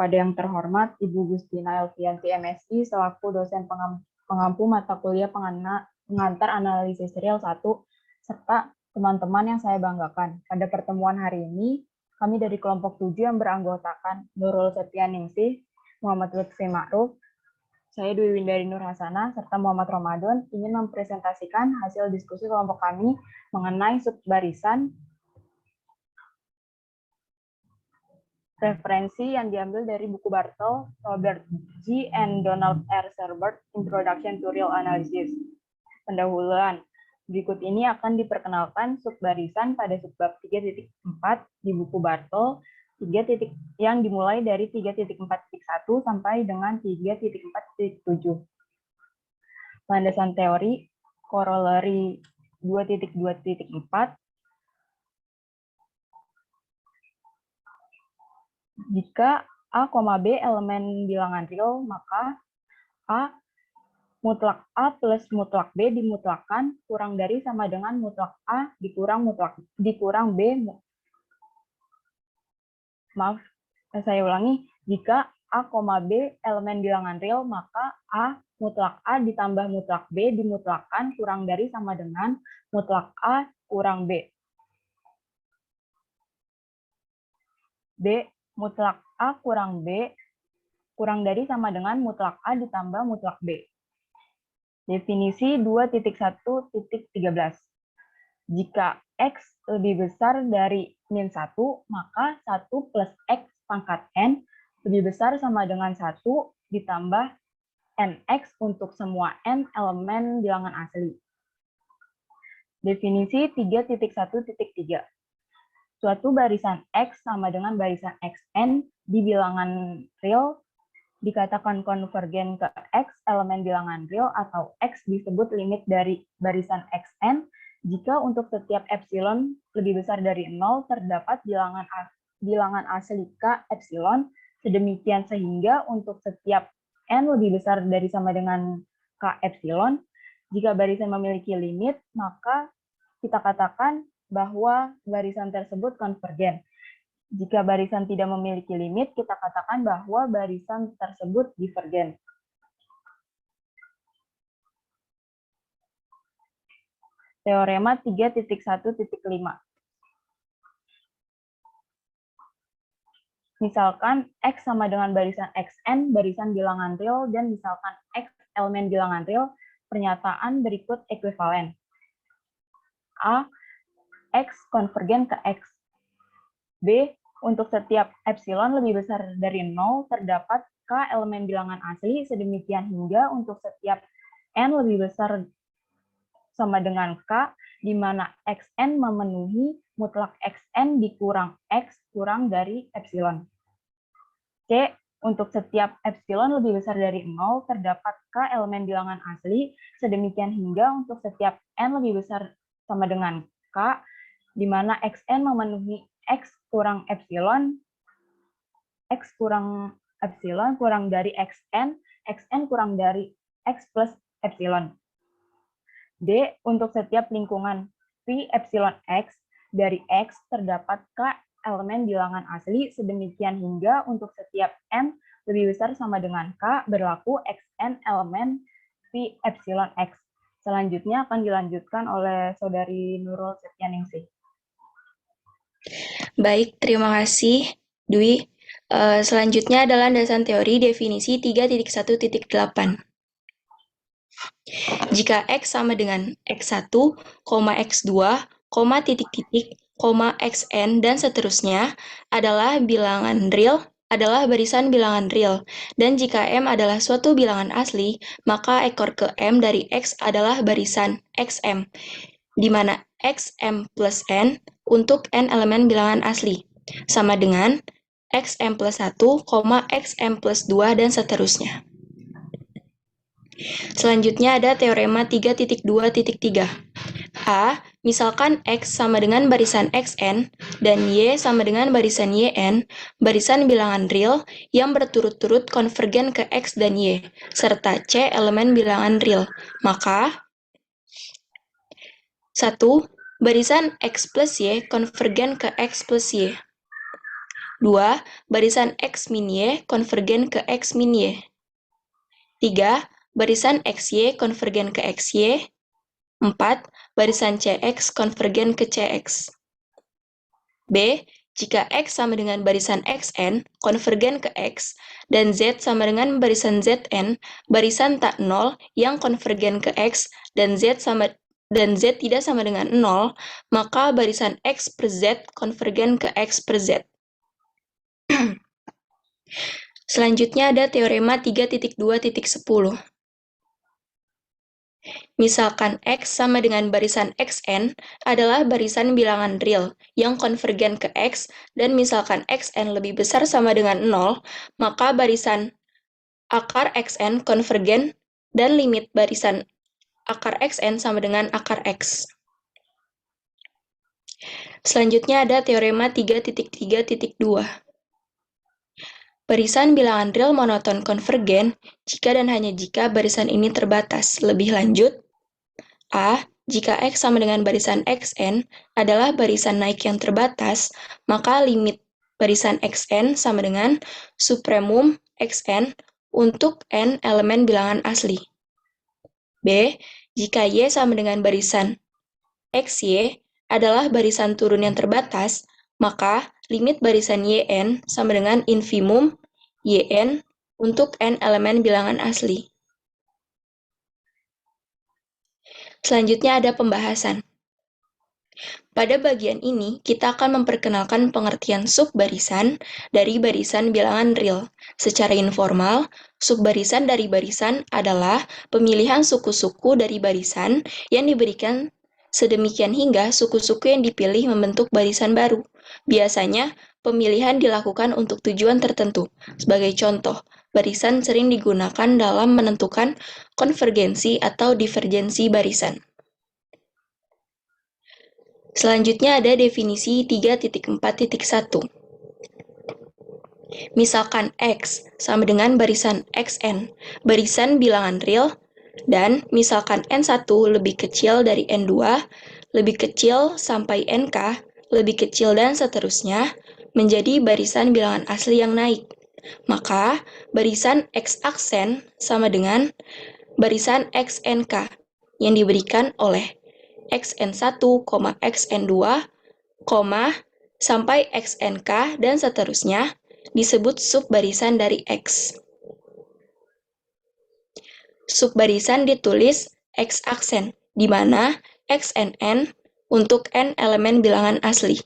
Kepada yang terhormat Ibu Gustina Elvianti MSI selaku dosen pengampu mata kuliah pengantar analisis real 1, serta teman-teman yang saya banggakan. Pada pertemuan hari ini, kami dari kelompok 7 yang beranggotakan Nurul Septianingsih, Muhammad Lutfi Ma'ruf, saya Dwi Windari Nur Hasanah, serta Muhammad Ramadan ingin mempresentasikan hasil diskusi kelompok kami mengenai subbarisan referensi yang diambil dari buku Bartel, Robert G. and Donald R. Serbert, Introduction to Real Analysis. Pendahuluan. Berikut ini akan diperkenalkan subbarisan pada subbab 3.4 di buku Bartel, yang dimulai dari 3.4.1 sampai dengan 3.4.7. Landasan teori, corollary 2.2.4, jika A, B elemen bilangan real, maka A mutlak A plus mutlak B dimutlakan kurang dari sama dengan mutlak A dikurang B. Maaf, saya ulangi. Jika A, B elemen bilangan real, maka A mutlak A ditambah mutlak B dimutlakan kurang dari sama dengan mutlak A kurang B. B mutlak A kurang B kurang dari sama dengan mutlak A ditambah mutlak B. Definisi 2.1.13. Jika X lebih besar dari min 1, maka 1 plus X pangkat N lebih besar sama dengan 1 ditambah NX untuk semua N elemen bilangan asli. Definisi 3.1.3. Suatu barisan X sama dengan barisan XN di bilangan real dikatakan konvergen ke X elemen bilangan real atau X disebut limit dari barisan XN jika untuk setiap epsilon lebih besar dari 0 terdapat bilangan asli K epsilon, sedemikian sehingga untuk setiap N lebih besar dari sama dengan K epsilon, jika barisan memiliki limit, maka kita katakan bahwa barisan tersebut konvergen. Jika barisan tidak memiliki limit, kita katakan bahwa barisan tersebut divergen. Teorema 3.1.5. Misalkan X sama dengan barisan XN, barisan bilangan real, dan misalkan X elemen bilangan real, pernyataan berikut ekuivalen. A, X konvergen ke X. B, untuk setiap epsilon lebih besar dari 0, terdapat K elemen bilangan asli, sedemikian hingga untuk setiap N lebih besar sama dengan K, di mana Xn memenuhi mutlak Xn dikurang X kurang dari epsilon. C, untuk setiap epsilon lebih besar dari 0, terdapat K elemen bilangan asli, sedemikian hingga untuk setiap N lebih besar sama dengan K, di mana Xn memenuhi X kurang epsilon, X kurang epsilon kurang dari Xn, Xn kurang dari X plus epsilon. D, untuk setiap lingkungan Phi epsilon X, dari X terdapat K elemen bilangan asli, sedemikian hingga untuk setiap N lebih besar sama dengan K, berlaku Xn elemen Phi epsilon X. Selanjutnya akan dilanjutkan oleh Saudari Nurul Septianingsih. Baik, terima kasih, Dwi. Selanjutnya adalah landasan teori definisi 3.1.8. Jika X sama dengan X1, X2, Xn, dan seterusnya adalah bilangan real, adalah barisan bilangan real, dan jika M adalah suatu bilangan asli, maka ekor ke M dari X adalah barisan Xm, di mana Xm plus N untuk N elemen bilangan asli, sama dengan Xm plus 1, Xm plus 2, dan seterusnya. Selanjutnya ada teorema 3.2.3. A, misalkan X sama dengan barisan Xn dan Y sama dengan barisan Yn, barisan bilangan real yang berturut-turut konvergen ke X dan Y, serta C elemen bilangan real. Maka 1. Barisan X plus Y konvergen ke X plus Y. 2. Barisan X min Y konvergen ke X min Y. 3. Barisan XY konvergen ke XY. 4. Barisan CX konvergen ke CX. B. Jika X sama dengan barisan XN konvergen ke X, dan Z sama dengan barisan ZN, barisan tak nol yang konvergen ke X, dan Z tidak sama dengan 0, maka barisan X per Z konvergen ke X per Z. Selanjutnya ada teorema 3.2.10. Misalkan X sama dengan barisan XN adalah barisan bilangan real yang konvergen ke X, dan misalkan XN lebih besar sama dengan 0, maka barisan akar XN konvergen dan limit barisan akar XN sama dengan akar X. Selanjutnya ada teorema 3.3.2. Barisan bilangan real monoton konvergen jika dan hanya jika barisan ini terbatas. Lebih lanjut, A. Jika X sama dengan barisan XN adalah barisan naik yang terbatas, maka limit barisan XN sama dengan supremum XN untuk N elemen bilangan asli. B. Jika Y sama dengan barisan XY adalah barisan turun yang terbatas, maka limit barisan YN sama dengan infimum YN untuk N elemen bilangan asli. Selanjutnya ada pembahasan. Pada bagian ini, kita akan memperkenalkan pengertian subbarisan dari barisan bilangan real. Secara informal, subbarisan dari barisan adalah pemilihan suku-suku dari barisan yang diberikan sedemikian hingga suku-suku yang dipilih membentuk barisan baru. Biasanya, pemilihan dilakukan untuk tujuan tertentu. Sebagai contoh, barisan sering digunakan dalam menentukan konvergensi atau divergensi barisan. Selanjutnya ada definisi 3.4.1. Misalkan X sama dengan barisan XN, barisan bilangan real, dan misalkan N1 lebih kecil dari N2, lebih kecil sampai NK, lebih kecil dan seterusnya, menjadi barisan bilangan asli yang naik. Maka, barisan X aksen sama dengan barisan XNK yang diberikan oleh XN1, XN2, sampai XNK dan seterusnya disebut subbarisan dari X. Subbarisan ditulis X aksen, di mana XNN untuk N elemen bilangan asli.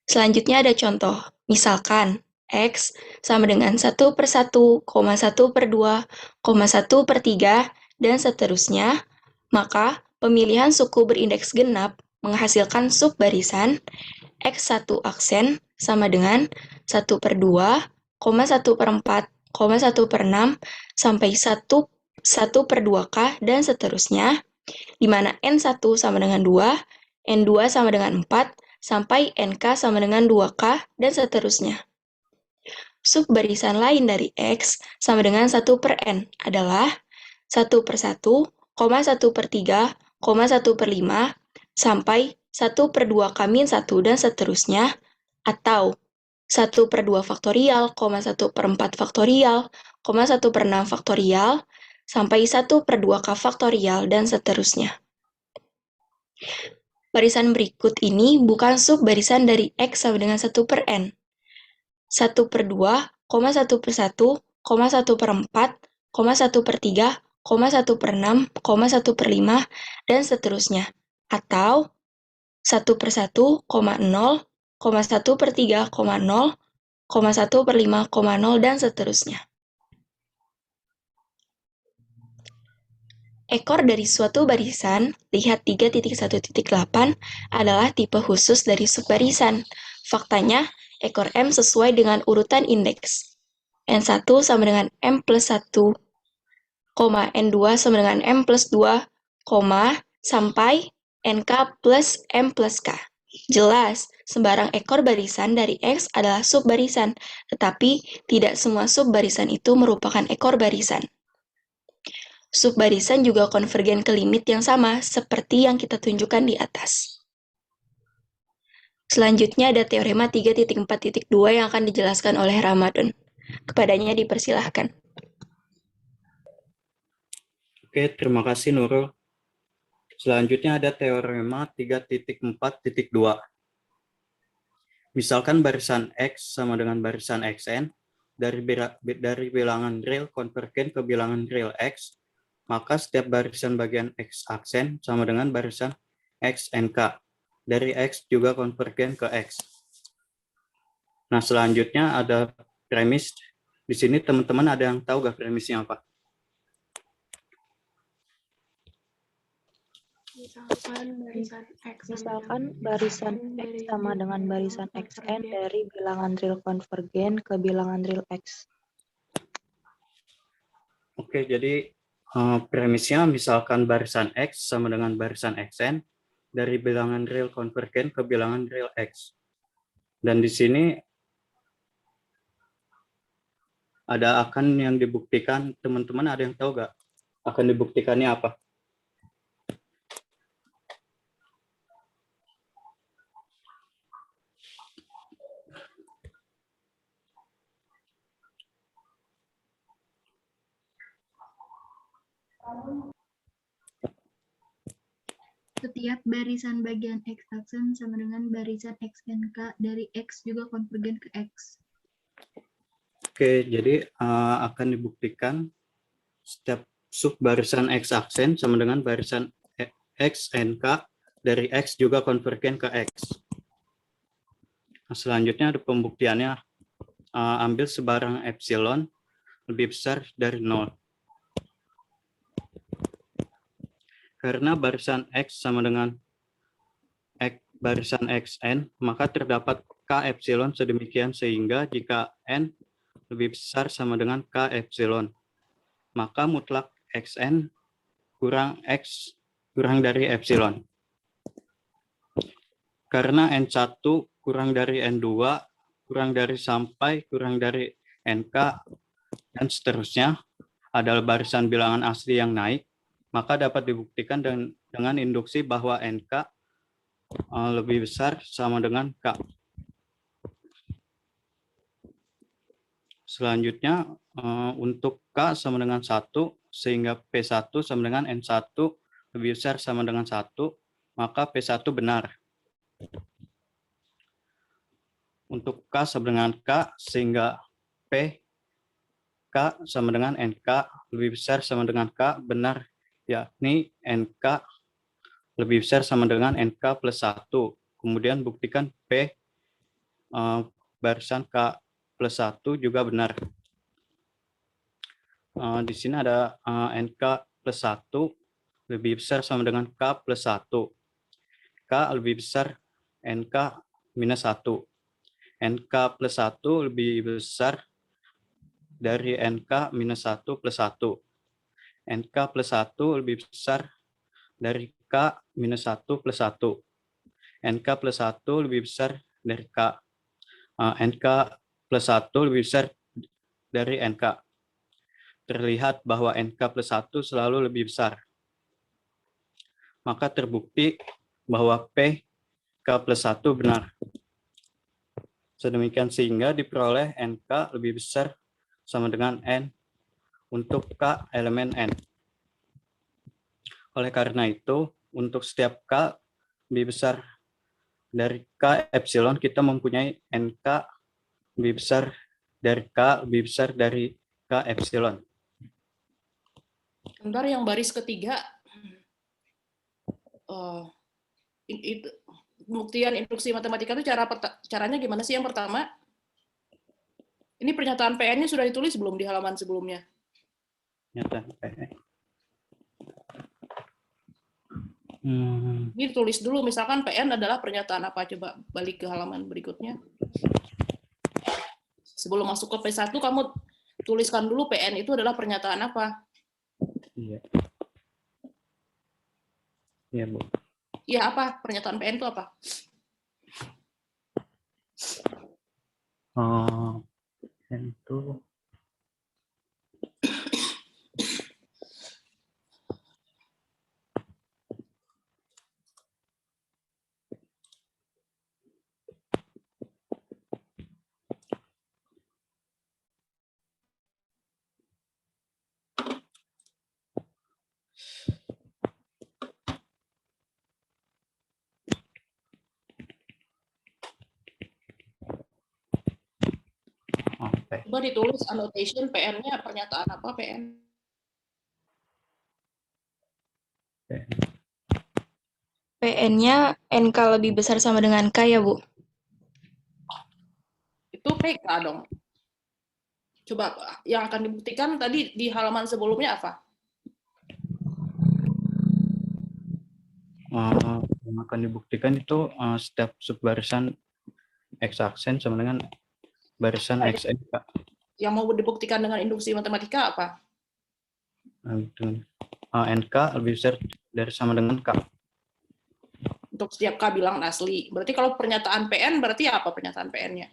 Selanjutnya ada contoh, misalkan X sama dengan 1/1, 1/2, 1/3, dan seterusnya, maka pemilihan suku berindeks genap menghasilkan subbarisan X1 aksen sama dengan 1/2, 1/4, 1/6, sampai 1/2K, dan seterusnya, di mana N1 sama dengan 2, N2 sama dengan 4, sampai NK sama dengan 2K, dan seterusnya. Subbarisan lain dari X sama dengan 1/N adalah 1/1, 1/3, 1/5, sampai 1/2K-1 dan seterusnya, atau 1/2 faktorial, 1/4 faktorial, 1/6 faktorial, sampai 1/2K faktorial, dan seterusnya. Barisan berikut ini bukan subbarisan dari X sama dengan 1/N. 1/2, 1/1, 1/4, 1/3, 1/6, 1/5, dan seterusnya, atau 1/1, 0, 1/3, 0, 1/5, 0, dan seterusnya. Ekor dari suatu barisan, lihat 3.1.8, adalah tipe khusus dari subbarisan. Faktanya, ekor M sesuai dengan urutan indeks. N1 sama dengan M plus 1, N2 sama dengan M plus 2, sampai NK plus M plus K. Jelas, sembarang ekor barisan dari X adalah subbarisan, tetapi tidak semua subbarisan itu merupakan ekor barisan. Subbarisan juga konvergen ke limit yang sama, seperti yang kita tunjukkan di atas. Selanjutnya ada teorema 3.4.2 yang akan dijelaskan oleh Ramadan. Kepadanya dipersilahkan. Oke, terima kasih Nurul. Selanjutnya ada teorema 3.4.2. Misalkan barisan X sama dengan barisan Xn dari bilangan real konvergen ke bilangan real X, maka setiap barisan bagian X aksen sama dengan barisan XNK. Dari X juga konvergen ke X. Nah, selanjutnya ada premis. Di sini teman-teman ada yang tahu gak premisnya apa? Misalkan barisan X sama dengan barisan Xn dari bilangan real konvergen ke bilangan real X. Oke, jadi premisnya misalkan barisan X sama dengan barisan Xn dari bilangan real konvergen ke bilangan real X. Dan di sini ada akan yang dibuktikan, teman-teman ada yang tahu gak akan dibuktikannya apa? Setiap barisan bagian X aksen sama dengan barisan XNK dari X juga konvergen ke X. Oke, jadi akan dibuktikan setiap sub barisan X aksen sama dengan barisan XNK dari X juga konvergen ke X. Nah, selanjutnya ada pembuktiannya, ambil sebarang epsilon lebih besar dari 0. Karena barisan X sama dengan barisan Xn, maka terdapat K epsilon sedemikian sehingga jika N lebih besar sama dengan K epsilon, maka mutlak Xn kurang X kurang dari epsilon. Karena N1 kurang dari N2, kurang dari sampai kurang dari NK, dan seterusnya adalah barisan bilangan asli yang naik, maka dapat dibuktikan dengan induksi bahwa NK lebih besar sama dengan K. Selanjutnya, untuk K sama dengan 1, sehingga P1 sama dengan N1 lebih besar sama dengan 1, maka P1 benar. Untuk K sama dengan K, sehingga P K sama dengan NK lebih besar sama dengan K, benar, yakni NK lebih besar sama dengan NK plus 1. Kemudian buktikan P barisan K plus 1 juga benar. Di sini ada NK plus 1 lebih besar sama dengan K plus 1. K lebih besar NK minus 1. NK plus 1 lebih besar dari NK minus 1 plus 1. NK plus 1 lebih besar dari K minus 1 plus 1. NK plus 1 lebih besar dari K. NK plus 1 lebih besar dari NK. Terlihat bahwa NK plus 1 selalu lebih besar. Maka terbukti bahwa P K plus 1 benar. Sedemikian sehingga diperoleh NK lebih besar sama dengan N untuk K elemen N. Oleh karena itu, untuk setiap K lebih besar dari K epsilon, kita mempunyai NK lebih besar dari K lebih besar dari K epsilon. Bentar, yang baris ketiga, itu pembuktian induksi matematika itu caranya gimana sih? Yang pertama, ini pernyataan PN-nya sudah ditulis belum di halaman sebelumnya? Ini tulis dulu, misalkan PN adalah pernyataan apa? Coba balik ke halaman berikutnya. Sebelum masuk ke P1, kamu tuliskan dulu PN itu adalah pernyataan apa? Iya. Iya, Bu. Iya, apa? Pernyataan PN itu apa? Itu Coba ditulis annotation PN-nya pernyataan apa PN? PN-nya NK lebih besar sama dengan K ya, Bu? Itu PK dong. Coba yang akan dibuktikan tadi di halaman sebelumnya apa? Yang akan dibuktikan itu setiap subbarisan X-aksen sama dengan barisan XN, Kak. Yang mau dibuktikan dengan induksi matematika apa? NK lebih besar dari sama dengan K. Untuk setiap K bilangan asli. Berarti kalau pernyataan PN berarti apa pernyataan PN-nya?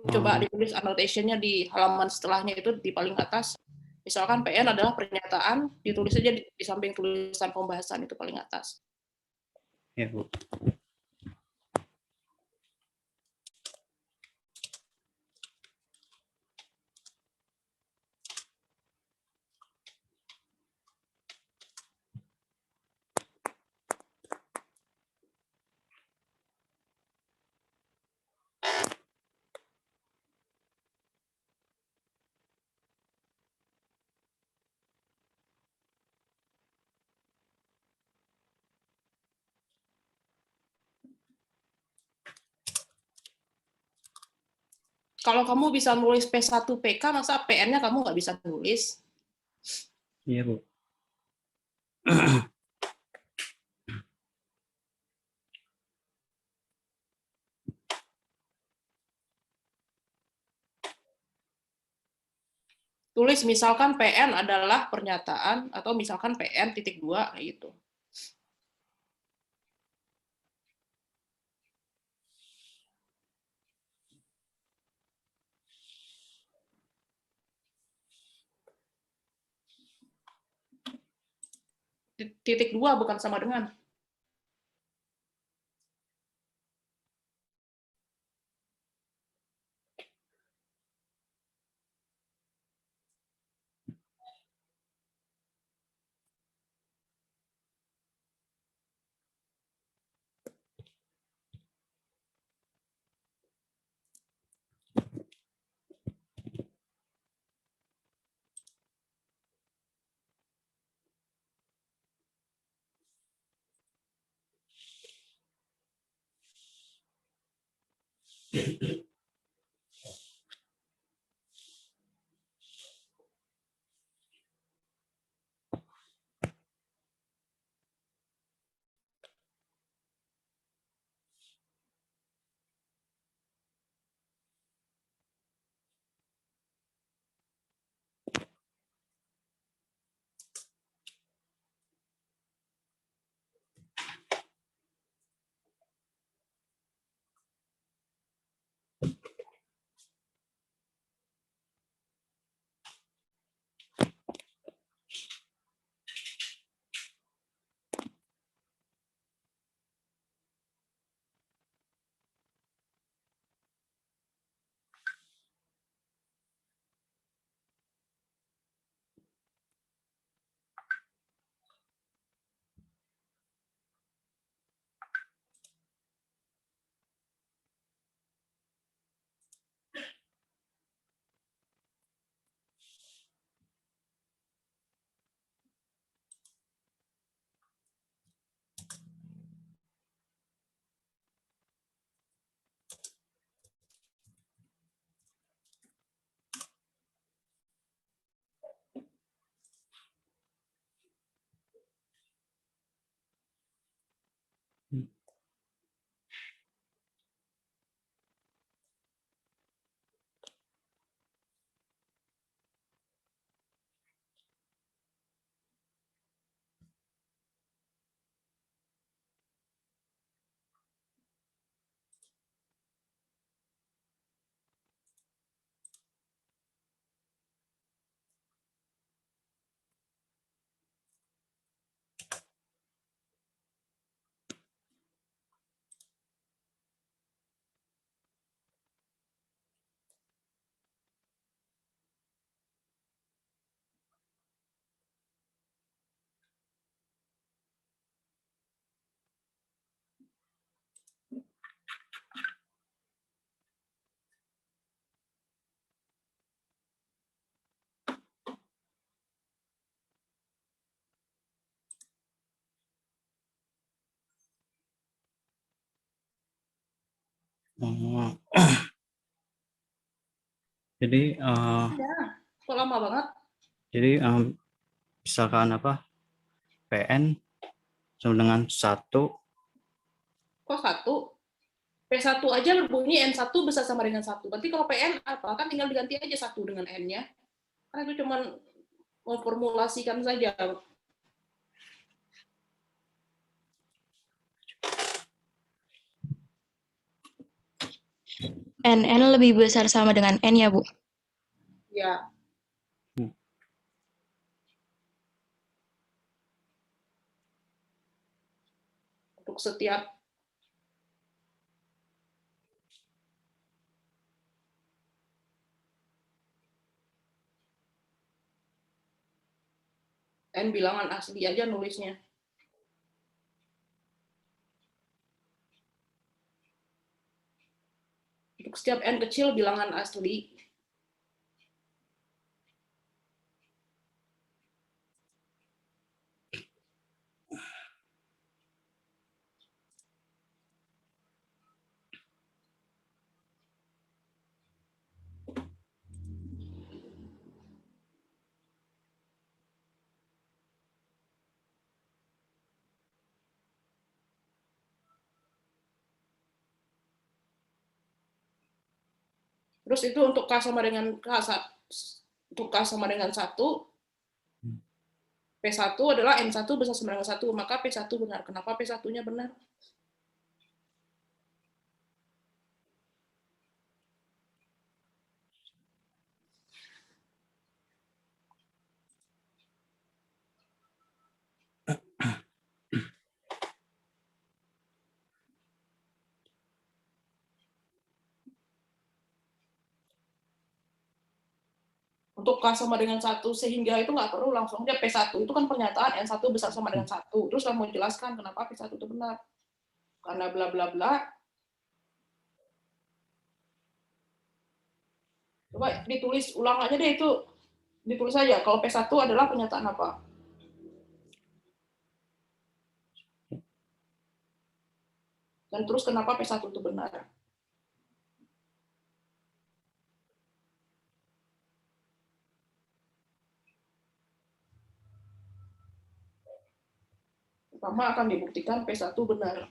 Coba ditulis annotation-nya di halaman setelahnya itu di paling atas. Misalkan PN adalah pernyataan, ditulis aja di samping tulisan pembahasan itu paling atas. Ya, Bu. Kalau kamu bisa nulis P1 PK, masa PN-nya kamu nggak bisa nulis? Iya, Bu. Tulis misalkan PN adalah pernyataan, atau misalkan PN titik 2, kayak gitu. Titik 2 bukan sama dengan. Oh. Jadi Ya, kok lama banget? jadi misalkan apa PN sama dengan 1. Kok 1? P1 aja berbunyi N1 besar sama dengan 1. Berarti kalau PN apa? Kan tinggal diganti aja 1 dengan N-nya. Kan itu cuma memformulasikan saja. NN lebih besar sama dengan N ya, Bu? Ya. Untuk setiap N bilangan asli aja nulisnya. Untuk setiap N kecil bilangan asli. Terus itu untuk K sama dengan untuk K sama dengan 1, P1 adalah N1 besar sama dengan 1, maka P1 benar. Kenapa P1-nya benar? Untuk K sama dengan 1, sehingga itu nggak perlu langsung aja P1. Itu kan pernyataan N1 besar sama dengan 1. Terus kamu jelaskan kenapa P1 itu benar. Karena bla bla bla. Coba ditulis ulang aja deh itu. Ditulis aja, kalau P1 adalah pernyataan apa? Dan terus kenapa P1 itu benar? Pertama akan dibuktikan P1 benar.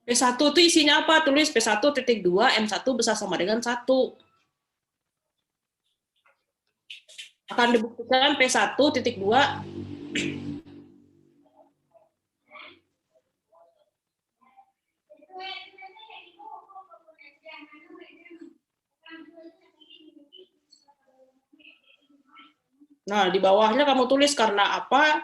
P1 itu isinya apa? Tulis P1.2 N1 besar sama dengan 1. Akan dibuktikan P1.2 Nah, di bawahnya kamu tulis karena apa?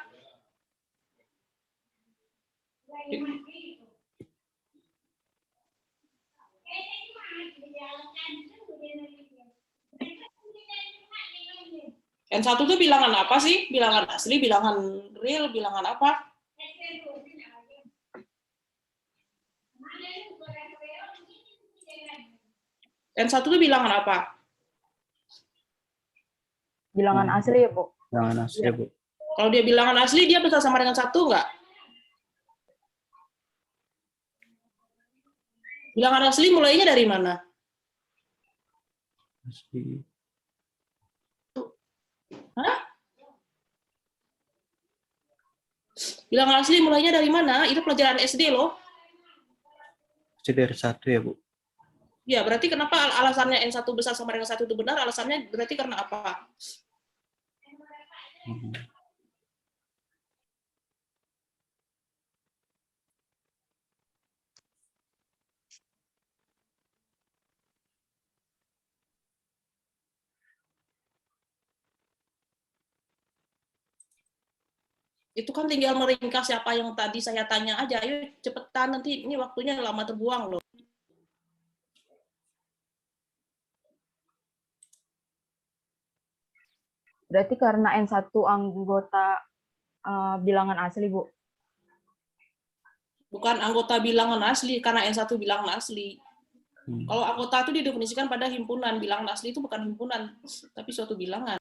N1 itu bilangan apa sih? Bilangan asli, bilangan real, bilangan apa? N1 itu bilangan apa? Bilangan asli ya, Bu. Bilangan asli, Bu. Kalau dia bilangan asli, dia besar sama dengan 1 nggak? Bilangan asli mulainya dari mana? Asli. Hah? Bilangan asli mulainya dari mana? Itu pelajaran SD loh. Asli dari 1 ya, Bu. Ya, berarti kenapa alasannya N1 besar sama dengan 1 itu benar? Alasannya berarti karena apa? Hmm. Itu kan tinggal meringkas siapa yang tadi saya tanya aja. Ayo cepetan, nanti ini waktunya lama terbuang loh. Berarti karena N1 anggota bilangan asli, Bu. Bukan anggota bilangan asli, karena N1 bilangan asli. Hmm. Kalau anggota itu didefinisikan pada himpunan. Bilangan asli itu bukan himpunan, tapi suatu bilangan.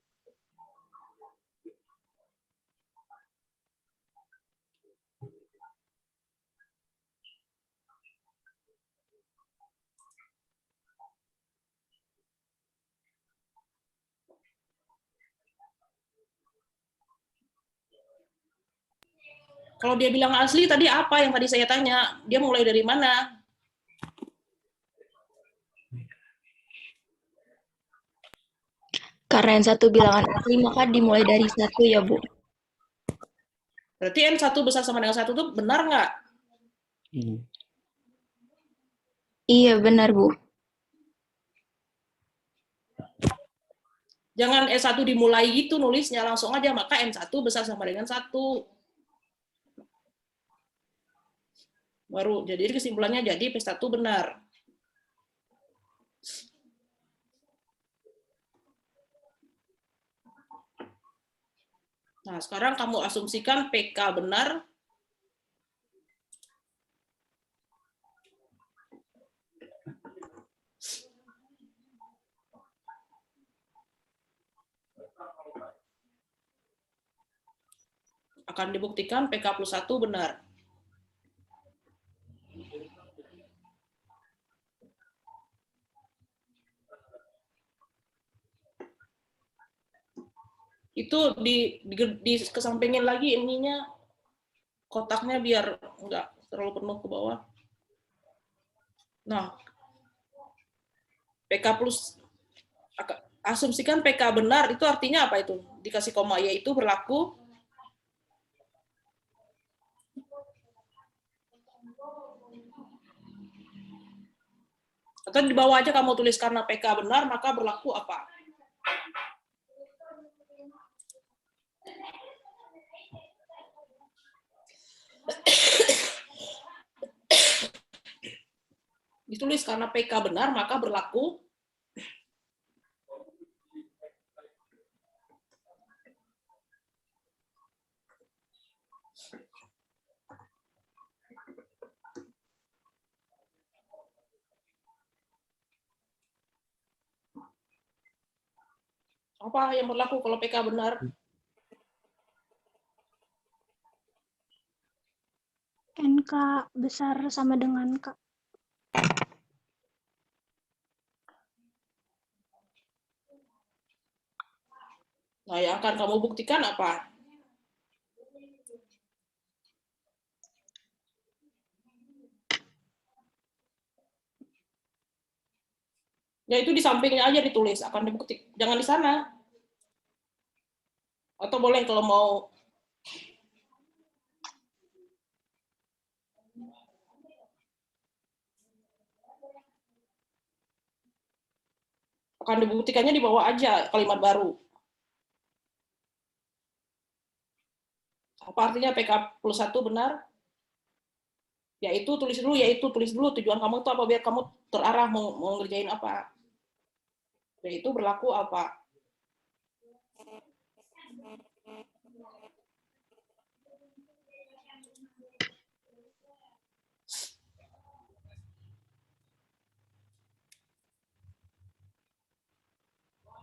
Kalau dia bilang asli, tadi apa yang tadi saya tanya? Dia mulai dari mana? Karena N1 bilangan asli, maka dimulai dari 1 ya, Bu. Berarti N1 besar sama dengan 1 itu benar nggak? Hmm. Iya, benar, Bu. Jangan S1 dimulai gitu nulisnya, langsung aja, maka N1 besar sama dengan 1. Baru, jadi kesimpulannya jadi P1 benar. Nah, sekarang kamu asumsikan PK benar. Akan dibuktikan PK plus 1 benar. Itu di kesampingin lagi ininya, kotaknya biar nggak terlalu penuh ke bawah. Nah, PK plus, asumsikan PK benar, itu artinya apa itu? Dikasih koma, yaitu berlaku atau di bawah aja kamu tulis karena PK benar, maka berlaku apa? Ditulis karena PK benar, maka berlaku apa yang berlaku kalau PK benar? NK besar sama dengan K. Nah, yang akan kamu buktikan apa? Ya itu di sampingnya aja ditulis, akan dibuktikan. Jangan di sana. Atau boleh kalau mau akan dibuktikannya di bawah aja kalimat baru. Apa artinya PK plus 1 benar? Yaitu tulis dulu, tujuan kamu itu apa, biar kamu terarah mau ngerjain apa. Yaitu berlaku apa.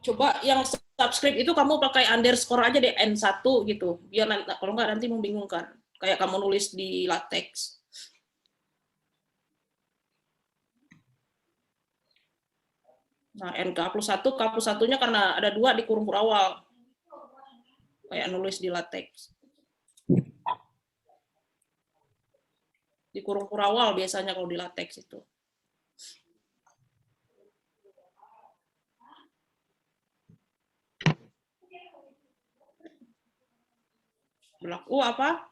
Coba yang subscribe itu kamu pakai underscore aja deh, N1 gitu. Biar nanti, kalau nggak nanti membingungkan. Kayak kamu nulis di latex. Nah, NK+1, K+1-nya karena ada 2 di kurung awal. Kayak nulis di latex. Di kurung awal biasanya kalau di latex itu. Berlaku apa?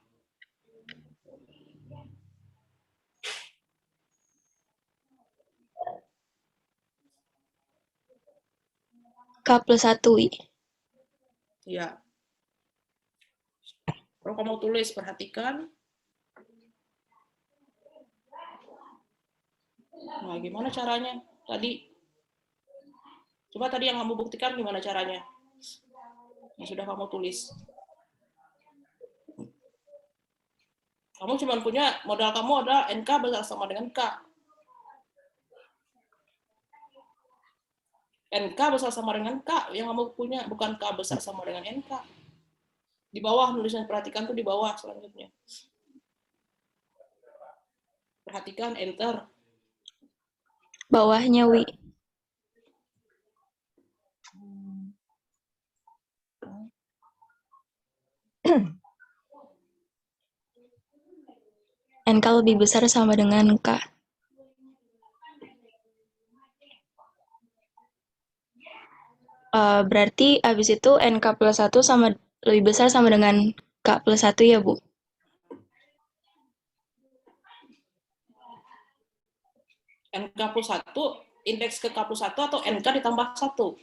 K+1, Wi. Ya. Kalau kamu tulis, perhatikan. Nah, gimana caranya? Tadi. Coba tadi yang kamu buktikan gimana caranya. Yang sudah kamu tulis. Kamu cuma punya, modal kamu adalah NK besar sama dengan K. NK besar sama dengan K yang kamu punya, bukan K besar sama dengan NK. Di bawah nulisnya, perhatikan tuh di bawah selanjutnya. Perhatikan, enter. Bawahnya, Wi. NK lebih besar sama dengan K. Berarti abis itu NK+1 sama lebih besar sama dengan K+1 ya, Bu? NK+1, indeks ke K+1 atau NK ditambah 1?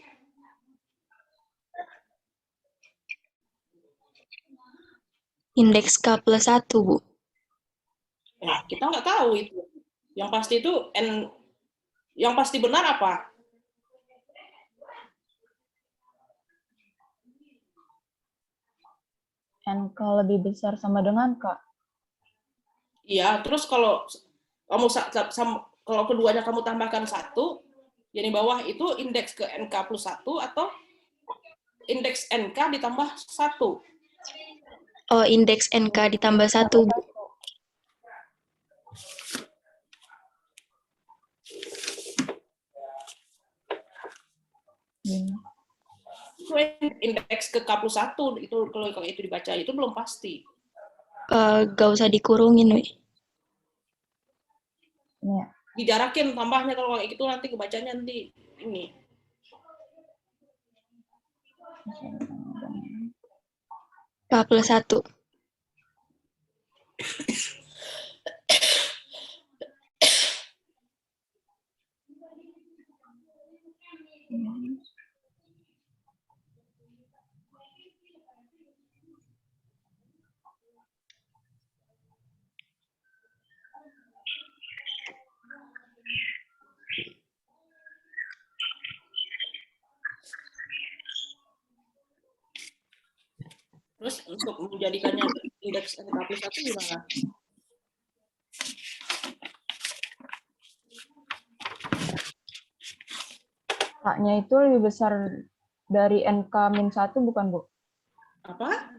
Indeks K+1, Bu. Kita nggak tahu itu. Yang pasti itu yang pasti benar apa? NK lebih besar sama dengan K. Iya, terus kalau kamu kalau keduanya kamu tambahkan 1, yang di bawah itu indeks ke NK+1 atau indeks NK ditambah 1? Oh, indeks NK ditambah 1, Bu. Itu indeks ke K+1 itu kalau itu dibaca itu belum pasti. Gak usah dikurungin, Wi. Ini ya. Dijarakin tambahnya kalau kayak gitu nanti kebacanya nanti ini. K+1. Terus untuk menjadikannya indeks NK+1 gimana? K-nya itu lebih besar dari NK-1 bukan, Bu? Apa?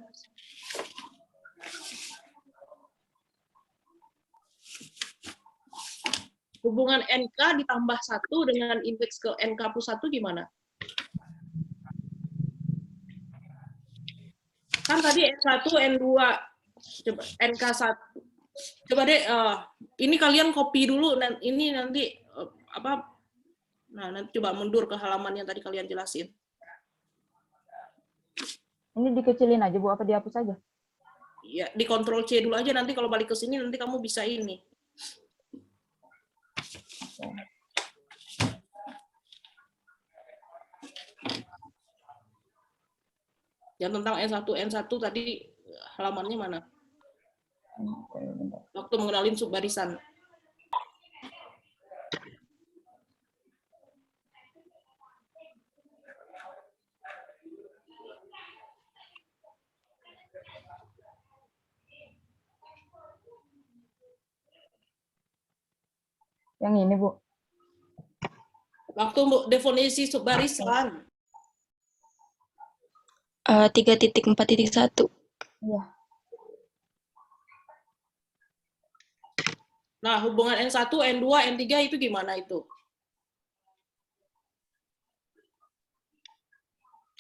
Hubungan NK ditambah 1 dengan indeks ke NK+1 gimana? Kan tadi N1, N2, coba NK1. Coba deh, ini kalian copy dulu, ini nanti apa? Nah, nanti coba mundur ke halaman yang tadi kalian jelasin. Ini dikecilin aja, Bu, apa dihapus aja? Ya, di Ctrl C dulu aja, nanti kalau balik ke sini nanti kamu bisa ini. Yang tentang N1 tadi halamannya mana? Waktu mengenalin subbarisan. Yang ini, Bu. Waktu definisi subbarisan. 3.4.1. Iya. Nah, hubungan N1, N2, N3 itu gimana itu?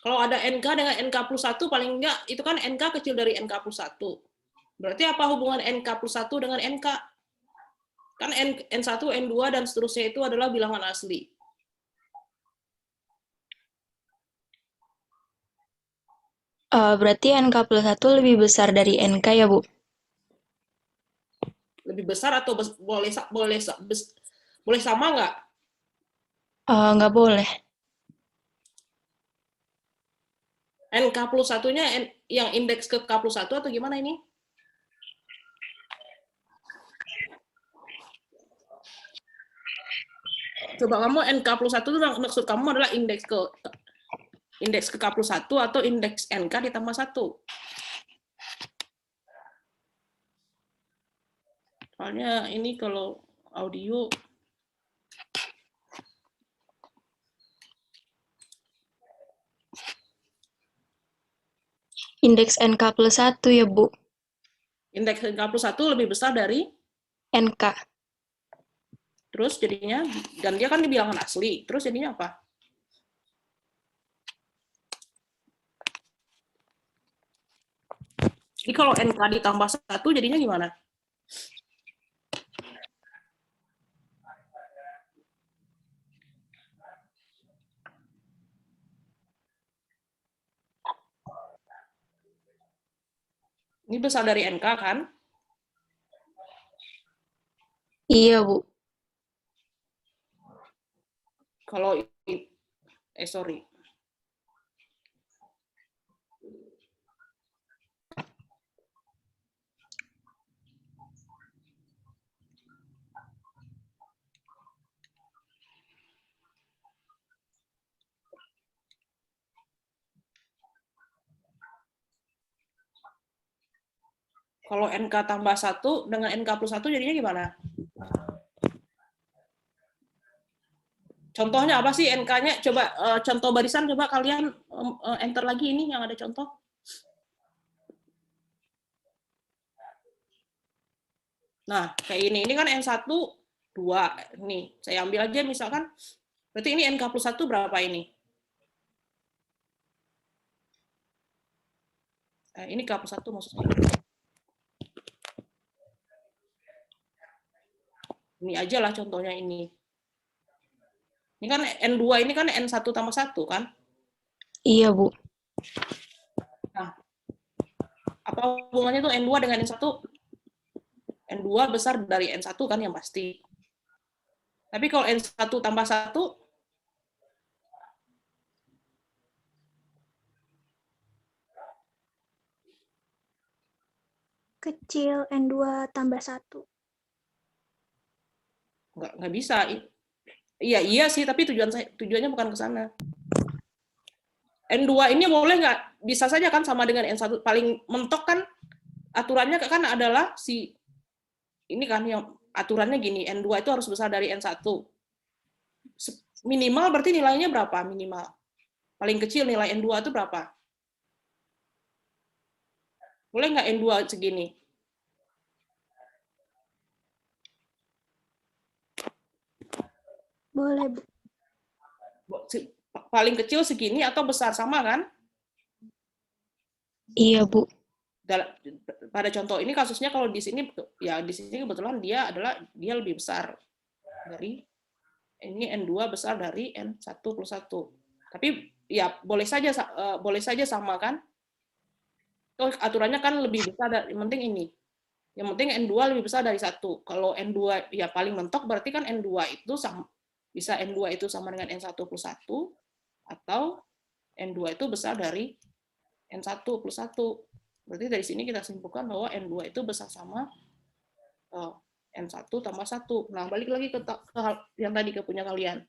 Kalau ada NK dengan NK plus 1, paling enggak, itu kan NK kecil dari NK plus 1. Berarti apa hubungan NK plus 1 dengan NK? Kan N1, N2, dan seterusnya itu adalah bilangan asli. Berarti NK plus 1 lebih besar dari NK ya, Bu? Lebih besar atau boleh sama nggak? Nggak boleh. NK plus 1-nya yang indeks ke K plus 1 atau gimana ini? Coba kamu NK plus 1 itu maksud kamu adalah indeks ke K plus 1 atau indeks NK ditambah 1. Soalnya ini kalau audio Indeks NK plus 1 ya, Bu? indeks NK plus 1 lebih besar dari NK. terus jadinya, dan dia kan di bilangan asli, terus jadinya apa? Jadi kalau NK ditambah 1 jadinya gimana? Ini besar dari NK kan? Iya, Bu. Kalau sorry. Kalau NK tambah 1 dengan NK plus 1 jadinya gimana? Contohnya apa sih NK-nya? Coba contoh barisan, coba kalian enter lagi ini yang ada contoh. Nah, kayak ini kan N1, 2. Nih, saya ambil aja misalkan, berarti ini NK plus 1 berapa ini? Ini K plus 1 maksudnya. Ini aja lah contohnya ini. Ini kan N2 ini kan N1 tambah 1 kan? Iya, Bu. Nah, apa hubungannya tuh N2 dengan N1? N2 besar dari N1 kan yang pasti. Tapi kalau N1 tambah 1, Kecil N2 tambah 1. nggak bisa. Iya sih, tapi tujuannya bukan ke sana. N2 ini boleh nggak? Bisa saja kan sama dengan N1. Paling mentok kan aturannya kan adalah ini kan yang aturannya gini, N2 itu harus besar dari N1. Minimal berarti nilainya berapa minimal? Paling kecil nilai N2 itu berapa? Boleh nggak N2 segini? Boleh, Bu. Paling kecil segini atau besar sama kan? Iya, Bu. Pada contoh ini kasusnya kalau di sini ya di sini kebetulan dia lebih besar dari ini N2 besar dari N1 plus 1. Tapi ya boleh saja sama kan? Tuh, aturannya kan lebih besar yang penting ini. Yang penting N2 lebih besar dari 1. Kalau N2 ya paling mentok berarti kan N2 itu bisa N2 itu sama dengan N1 plus 1 atau N2 itu besar dari N1 plus 1. Berarti dari sini kita simpulkan bahwa N2 itu besar sama N1 tambah 1. Nah, balik lagi ke yang tadi ke punya kalian.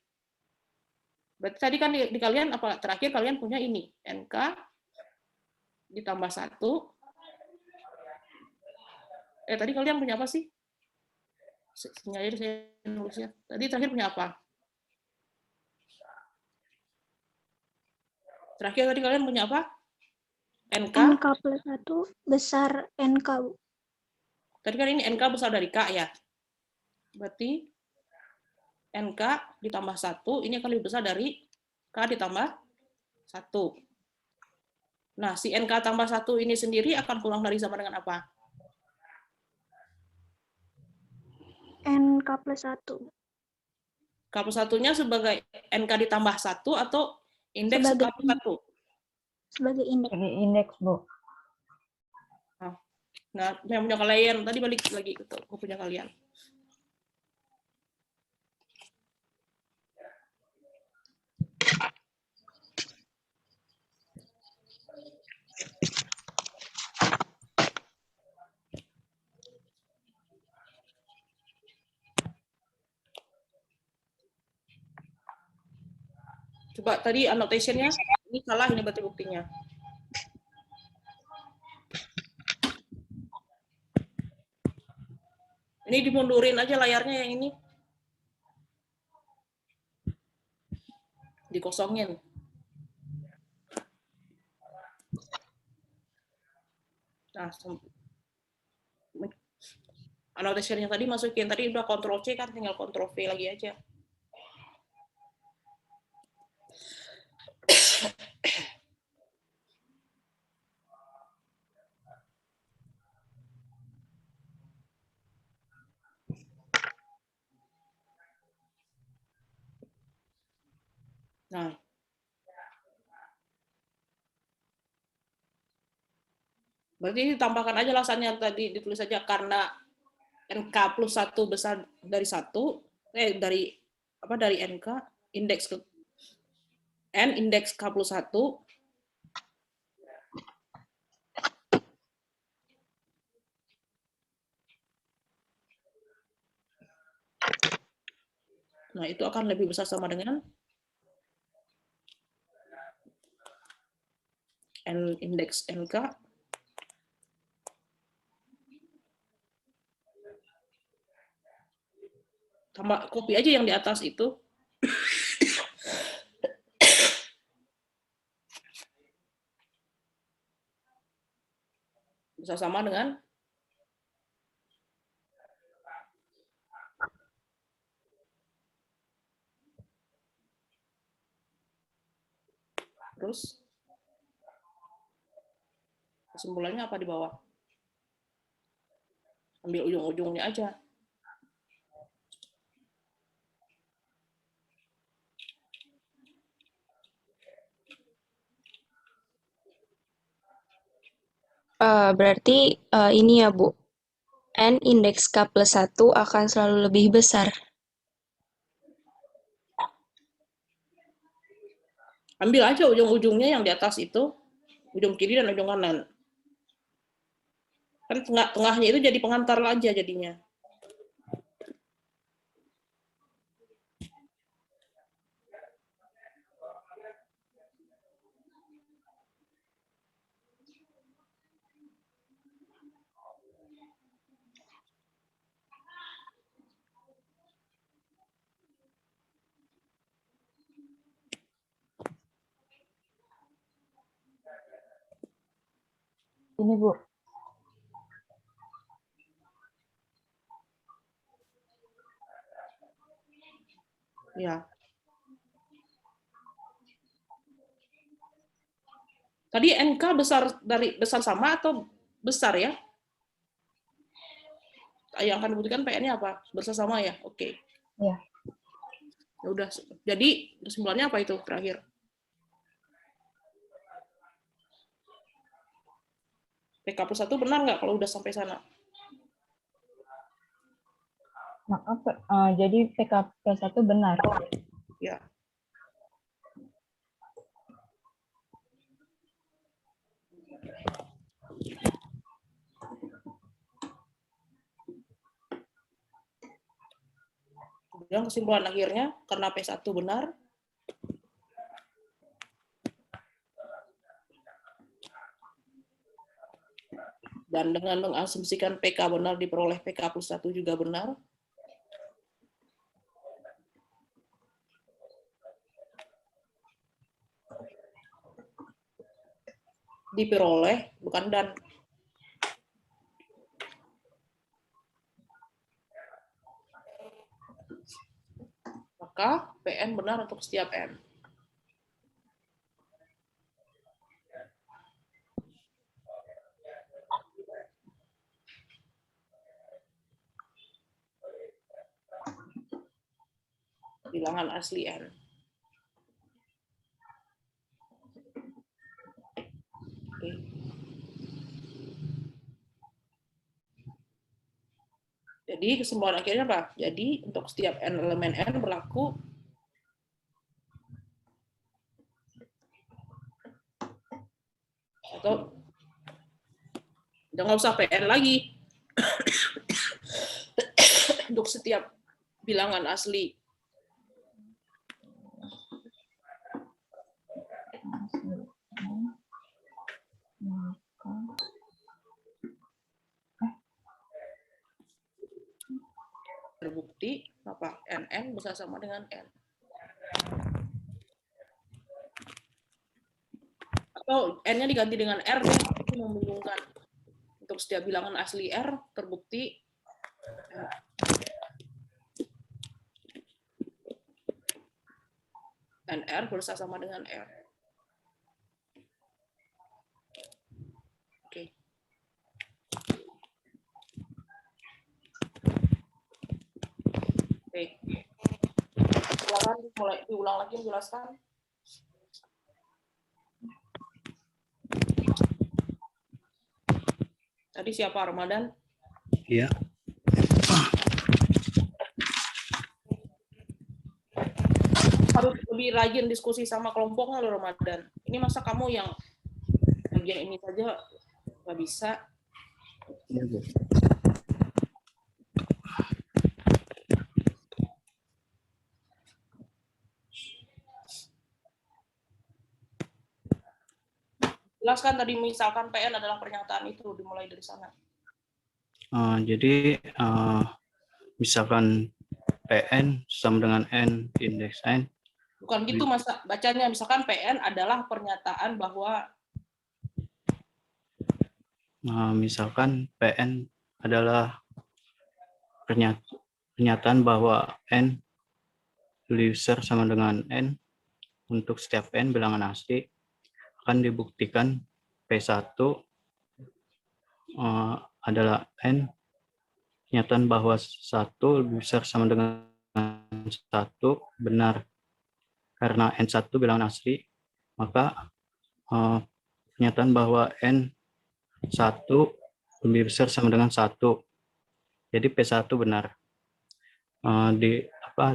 Berarti tadi kan di kalian apa terakhir kalian punya ini, NK ditambah 1. Tadi kalian punya apa sih? Sengaja saya nulisnya. Tadi terakhir punya apa? Terakhir tadi kalian punya apa? NK, NK plus 1 besar NK, Bu. tadi kan ini NK besar dari K ya. Berarti NK ditambah 1, ini akan lebih besar dari K ditambah 1. Nah, si NK tambah 1 ini sendiri akan kurang dari sama dengan apa? NK plus 1 K plus 1-nya sebagai NK ditambah 1 atau indeks K sebagai plus 1? sebagai indeks. Sebagai indeks, Bu. Nah, yang punya kalian, tadi balik lagi ke punya kalian. Coba tadi annotation-nya, ini salah, ini berarti buktinya. Ini dimundurin aja layarnya yang ini. Dikosongin. Nah, annotation yang tadi masukin, tadi udah Ctrl C kan, tinggal Ctrl V lagi aja. Nah, berarti ditambahkan aja alasannya tadi, ditulis aja karena NK plus 1 besar dari 1, dari NK, indeks ke N, indeks K plus 1, nah itu akan lebih besar sama dengan N indeks NK tambah copy aja yang di atas itu. Bisa sama dengan terus kesimpulannya apa di bawah? Ambil ujung-ujungnya aja. Berarti ini ya, Bu. N indeks K plus 1 akan selalu lebih besar. Ambil aja ujung-ujungnya yang di atas itu, ujung kiri dan ujung kanan. Kan tengah-tengahnya itu jadi pengantar aja jadinya. Ini, Bu. Ya. Tadi NK besar sama atau besar ya? Yang akan dibuktikan PN-nya apa? Besar sama ya? Oke. Ya. Ya udah. Jadi kesimpulannya apa itu terakhir? PK plus 1 benar nggak kalau udah sampai sana? Maaf, jadi PK plus 1 benar. Ya. Kemudian kesimpulan akhirnya, karena P1 benar, dan dengan mengasumsikan PK benar diperoleh PK plus 1 juga benar, diperoleh, bukan dan. Maka PN benar untuk setiap N. Bilangan asli N. Oke. Jadi kesimpulan akhirnya apa? Jadi untuk setiap N elemen N berlaku atau udah nggak usah PN lagi untuk setiap bilangan asli. Terbukti apa? NN bisa sama dengan N. Atau N-nya diganti dengan R deh, itu membingungkan. Untuk setiap bilangan asli R terbukti NR berusaha sama dengan R. Oke. Oke. Silakan diulang lagi menjelaskan. Tadi siapa, Ramadan? Iya. Harus lebih rajin diskusi sama kelompoknya loh, Ramadan. Ini masa kamu yang bagian ini saja nggak bisa? Iya, Bu. Jelaskan tadi misalkan PN adalah pernyataan itu, dimulai dari sana. Jadi misalkan PN sama dengan N indeks N. Bukan gitu masa bacanya, misalkan PN adalah pernyataan bahwa Misalkan PN adalah pernyataan bahwa N lebih besar sama dengan N untuk setiap N bilangan asli, akan dibuktikan P1 adalah N, pernyataan bahwa 1 lebih besar sama dengan 1 benar. Karena N1 bilangan asli, maka pernyataan bahwa N1 lebih besar sama dengan 1. Jadi P1 benar.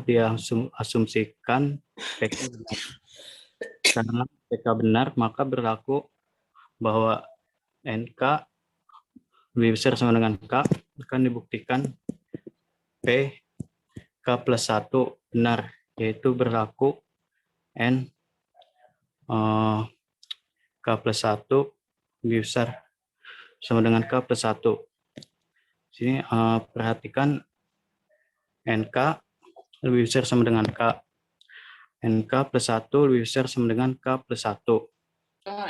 Dia asumsikan PK benar. Karena PK benar, maka berlaku bahwa NK lebih besar sama dengan K, akan dibuktikan PK plus 1 benar, yaitu berlaku N K plus 1 lebih besar sama dengan K plus 1. Sini perhatikan NK lebih besar sama dengan K. NK plus 1 lebih besar sama dengan K plus 1.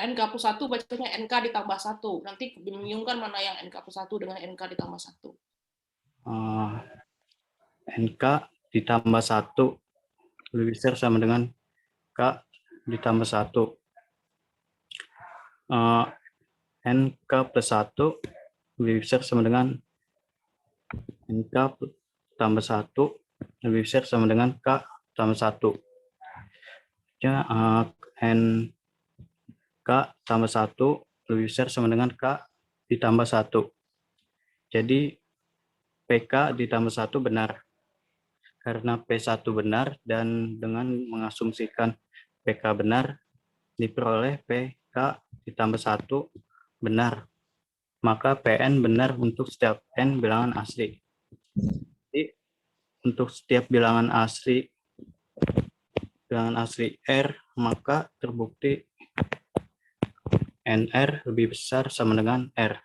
NK plus 1 bacanya NK ditambah 1. Nanti membingungkan mana yang NK plus 1 dengan NK ditambah 1. NK ditambah 1 lebih besar sama dengan K ditambah 1. NK plus 1 lebih besar sama dengan NK tambah 1 lebih besar sama dengan K tambah 1. Ya, NK tambah 1 lebih besar sama dengan K ditambah 1. Jadi PK ditambah 1 benar. Karena P1 benar dan dengan mengasumsikan PK benar, diperoleh PK ditambah 1 benar. Maka PN benar untuk setiap N bilangan asli. Jadi untuk setiap bilangan asli R, maka terbukti NR lebih besar sama dengan R.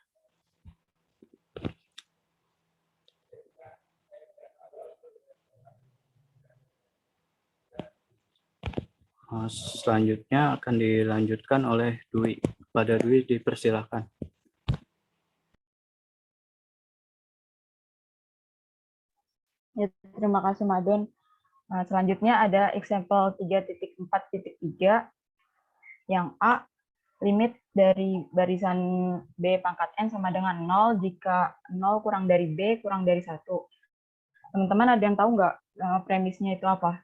Selanjutnya akan dilanjutkan oleh Dwi. Pada Dwi dipersilakan. Ya, terima kasih Madun. Nah, selanjutnya ada example 3.4.3 yang A, limit dari barisan B pangkat N sama dengan 0 jika 0 kurang dari B kurang dari 1. Teman-teman ada yang tahu nggak premisnya itu apa?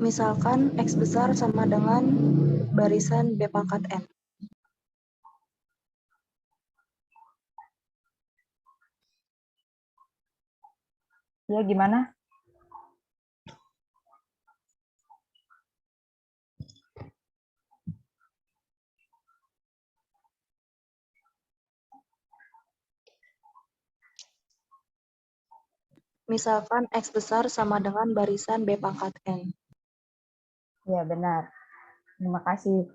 Misalkan X besar sama dengan barisan B pangkat N. Ya, gimana? Misalkan X besar sama dengan barisan B pangkat N. Ya, benar. Terima kasih.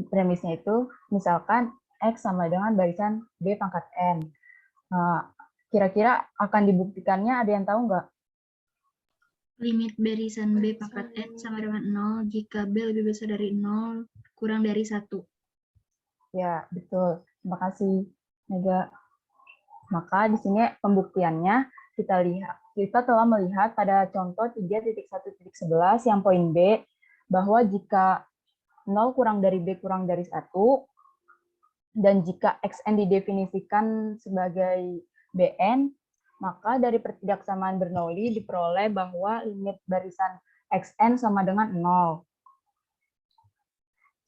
Premisnya itu, misalkan X sama dengan barisan B pangkat N. Kira-kira akan dibuktikannya ada yang tahu nggak? Limit barisan B pangkat N sama dengan 0 jika B lebih besar dari 0 kurang dari 1. Ya, betul. Terima kasih, Mega. Maka di sini pembuktiannya kita telah melihat pada contoh 3.1.11 yang poin B bahwa jika 0 kurang dari B kurang dari 1 dan jika XN didefinisikan sebagai BN, maka dari pertidaksamaan Bernoulli diperoleh bahwa limit barisan XN sama dengan 0.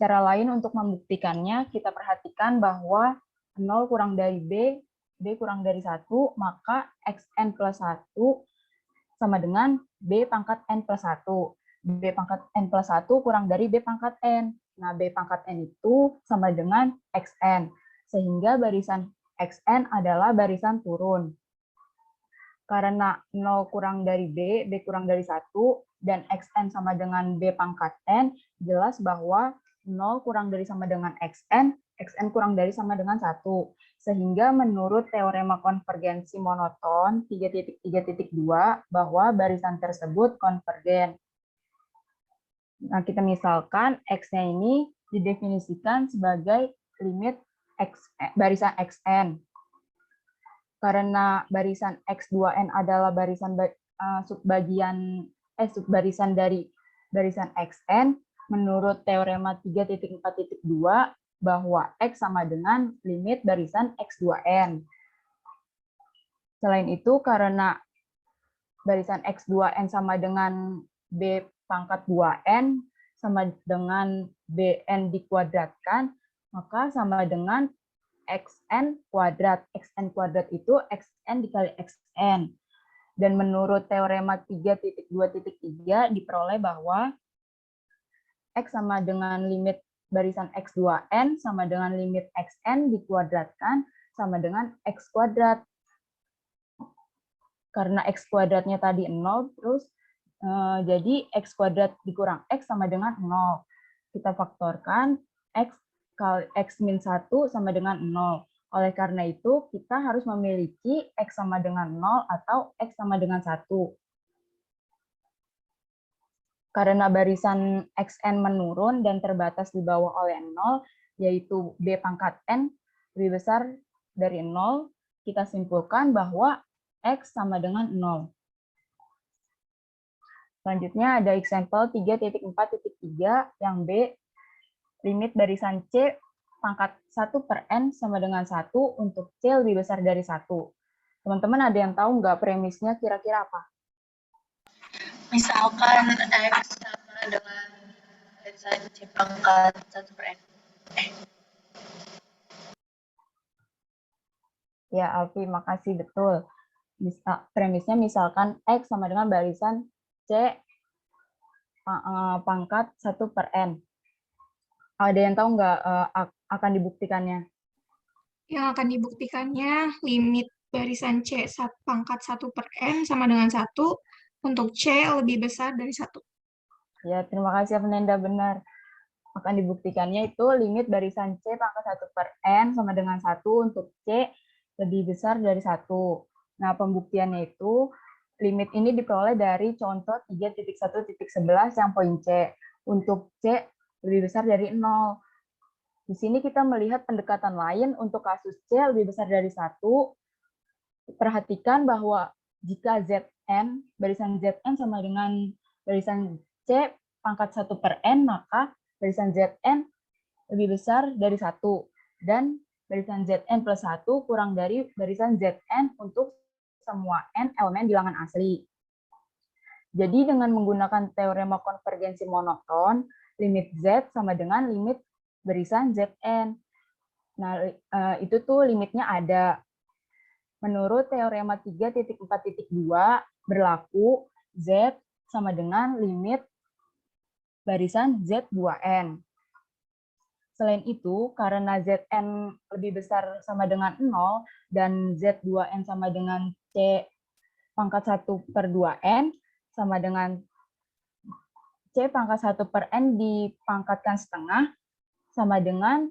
Cara lain untuk membuktikannya, kita perhatikan bahwa 0 kurang dari B, B kurang dari 1, maka XN plus 1 sama dengan B pangkat N plus 1. B pangkat N plus 1 kurang dari B pangkat N. Nah, B pangkat N itu sama dengan XN. Sehingga barisan XN adalah barisan turun. Karena 0 kurang dari B, B kurang dari 1, dan XN sama dengan B pangkat N, jelas bahwa 0 kurang dari sama dengan XN, XN kurang dari sama dengan 1. Sehingga menurut teorema konvergensi monoton 3.3.2 bahwa barisan tersebut konvergen. Nah, kita misalkan X-nya ini didefinisikan sebagai limit barisan XN. Karena barisan X2N adalah barisan subbarisan dari barisan XN, menurut teorema 3.4.2 bahwa X sama dengan limit barisan X2N. Selain itu, karena barisan X2N sama dengan B pangkat 2N sama dengan BN dikuadratkan, maka sama dengan XN kuadrat. XN kuadrat itu XN dikali XN. Dan menurut teorema 3.2.3 diperoleh bahwa X sama dengan limit barisan X2N sama dengan limit XN dikuadratkan sama dengan X kuadrat. Karena X kuadratnya tadi 0, terus jadi X kuadrat dikurang X sama dengan 0. Kita faktorkan X kali X min 1 sama dengan 0. Oleh karena itu, kita harus memiliki X sama dengan 0 atau X sama dengan 1. Karena barisan XN menurun dan terbatas di bawah oleh 0, yaitu B pangkat N lebih besar dari 0, kita simpulkan bahwa X sama dengan 0. Selanjutnya ada example 3.4.3 yang B, limit barisan C pangkat 1 per N sama dengan 1 untuk C lebih besar dari 1. Teman-teman ada yang tahu nggak premisnya kira-kira apa? Misalkan X sama dengan barisan C pangkat 1 per N. Ya, Alfi, makasih, betul. Premisnya misalkan X sama dengan barisan C pangkat 1 per N. Ada yang tahu nggak akan dibuktikannya? Yang akan dibuktikannya limit barisan C pangkat 1 per N sama dengan 1 untuk C lebih besar dari 1. Ya, terima kasih Fernanda, benar. Akan dibuktikannya itu limit barisan C pangkat 1 per N sama dengan 1 untuk C lebih besar dari 1. Nah, pembuktiannya itu limit ini diperoleh dari contoh 3.1.11 yang poin C. Untuk C lebih besar dari 0. Di sini kita melihat pendekatan lain untuk kasus C lebih besar dari 1. Perhatikan bahwa jika Zn, barisan Zn sama dengan barisan C pangkat 1 per n, maka barisan Zn lebih besar dari 1. Dan barisan Zn plus 1 kurang dari barisan Zn untuk semua n elemen bilangan asli. Jadi dengan menggunakan teorema konvergensi monoton, limit Z sama dengan limit barisan Zn. Nah, itu tuh limitnya ada. Menurut teorema 3.4.2 berlaku Z sama dengan limit barisan Z2n. Selain itu, karena Zn lebih besar sama dengan 0 dan Z2n sama dengan C pangkat 1 per 2n sama dengan C pangkat 1 per n dipangkatkan setengah sama dengan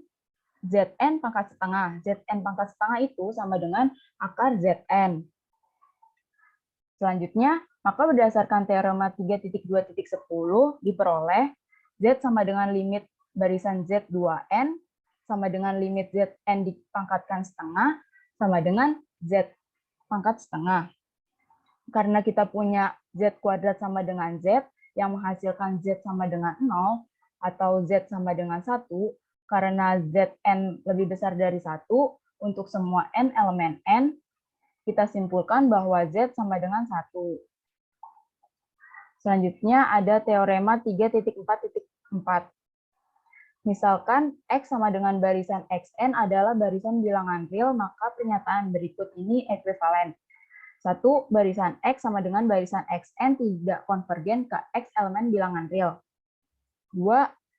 Zn pangkat setengah. Zn pangkat setengah itu sama dengan akar Zn. Selanjutnya, maka berdasarkan teorema 3.2.10 diperoleh Z sama dengan limit barisan Z2n sama dengan limit Zn dipangkatkan setengah sama dengan Z pangkat setengah. Karena kita punya Z kuadrat sama dengan Z yang menghasilkan Z sama dengan 0 atau Z sama dengan 1, karena Zn lebih besar dari 1 untuk semua n elemen n, kita simpulkan bahwa Z sama dengan 1. Selanjutnya ada teorema 3.4.4. Misalkan X sama dengan barisan Xn adalah barisan bilangan real, maka pernyataan berikut ini ekuivalen. 1. Barisan X sama dengan barisan Xn tidak konvergen ke X elemen bilangan real. 2.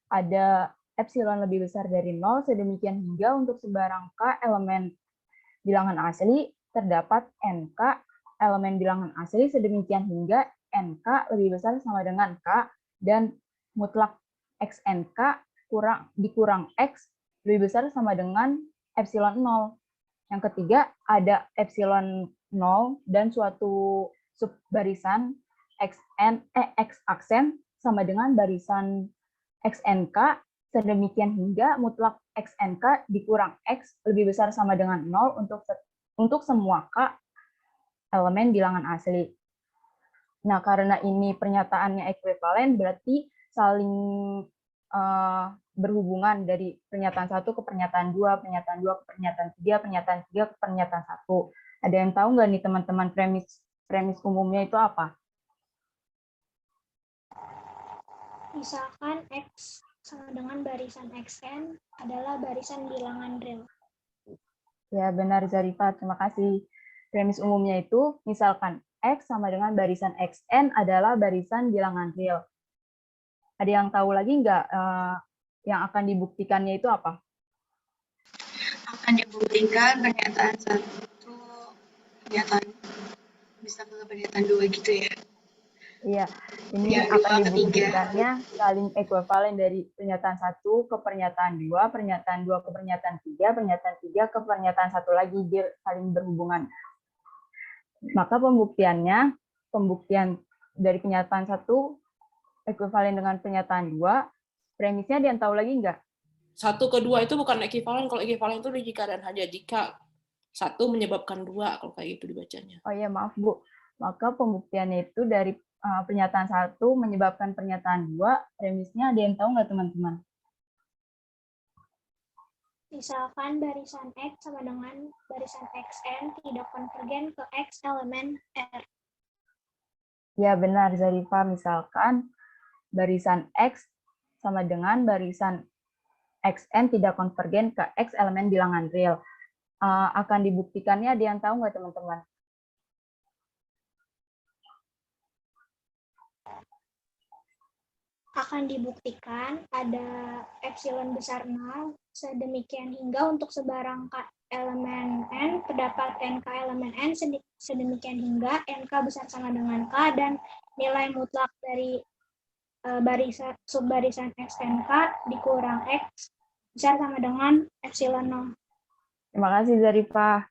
Ada epsilon lebih besar dari 0, sedemikian hingga untuk sebarang K elemen bilangan asli, terdapat NK elemen bilangan asli, sedemikian hingga NK lebih besar sama dengan K, dan mutlak XNK dikurang X lebih besar sama dengan epsilon 0. Yang ketiga, ada epsilon 0 dan suatu subbarisan X aksen sama dengan barisan XNK, sedemikian hingga mutlak XNK dikurang X lebih besar sama dengan 0 untuk semua K elemen bilangan asli. Nah, karena ini pernyataannya ekuivalen, berarti saling berhubungan dari pernyataan 1 ke pernyataan 2, pernyataan 2 ke pernyataan 3, pernyataan 3 ke pernyataan 1. Ada yang tahu nggak nih teman-teman premis umumnya itu apa? Misalkan X sama dengan barisan Xn adalah barisan bilangan real. Ya, benar Zarifah, terima kasih. Premis umumnya itu, misalkan X sama dengan barisan Xn adalah barisan bilangan real. Ada yang tahu lagi nggak yang akan dibuktikannya itu apa? Akan dibuktikan pernyataan 1, pernyataan bisa ke pernyataan 2 gitu ya? Iya, ini Yang akan 2 ke 3. dibuktikannya saling ekuivalen dari pernyataan 1 ke pernyataan 2, pernyataan 2 ke pernyataan 3, pernyataan 3 ke pernyataan 1 lagi, dia saling berhubungan. Maka pembuktian dari pernyataan 1 ekuivalen dengan pernyataan 2, premisnya dia tahu lagi nggak? 1 ke 2 itu bukan ekuivalen. Kalau ekuivalen itu jika dan hanya jika 1 menyebabkan 2, kalau kayak gitu dibacanya. Oh iya, maaf Bu. Maka pembuktiannya itu dari pernyataan 1 menyebabkan pernyataan 2, premisnya ada yang tahu nggak teman-teman? Misalkan barisan X sama dengan barisan Xn tidak konvergen ke X elemen R. Ya benar Zarifah, misalkan barisan X sama dengan barisan Xn tidak konvergen ke X elemen bilangan real. Akan dibuktikannya ada yang tahu nggak teman-teman? Akan dibuktikan ada epsilon besar 0, sedemikian hingga untuk sebarang K elemen N, terdapat NK elemen N, sedemikian hingga NK besar sama dengan K, dan nilai mutlak dari subbarisan XNK dikurang X besar sama dengan epsilon 0. Terima kasih Zarifah.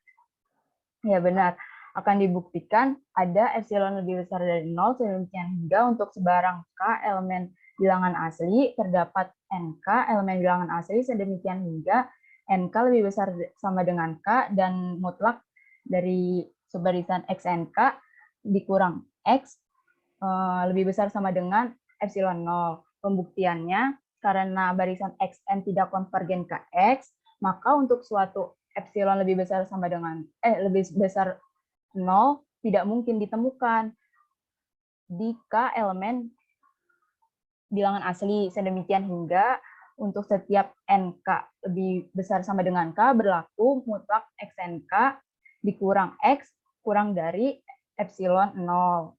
Ya benar, akan dibuktikan ada epsilon lebih besar dari 0, sedemikian hingga untuk sebarang K elemen bilangan asli terdapat NK elemen bilangan asli sedemikian hingga NK lebih besar sama dengan K dan mutlak dari subbarisan XNK dikurang X lebih besar sama dengan epsilon 0. Pembuktiannya, karena barisan XN tidak konvergen ke X, maka untuk suatu epsilon lebih besar sama dengan lebih besar 0 tidak mungkin ditemukan di K elemen bilangan asli. Sedemikian hingga untuk setiap NK lebih besar sama dengan K berlaku mutlak XNK dikurang X kurang dari epsilon 0.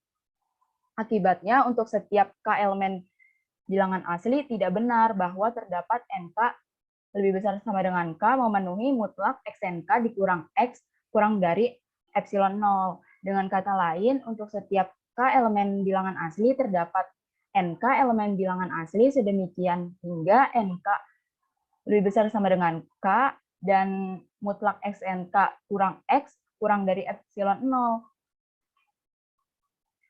Akibatnya untuk setiap K elemen bilangan asli tidak benar bahwa terdapat NK lebih besar sama dengan K memenuhi mutlak XNK dikurang X kurang dari epsilon 0. Dengan kata lain, untuk setiap K elemen bilangan asli terdapat NK elemen bilangan asli sedemikian hingga NK lebih besar sama dengan K dan mutlak XNK kurang X kurang dari epsilon 0.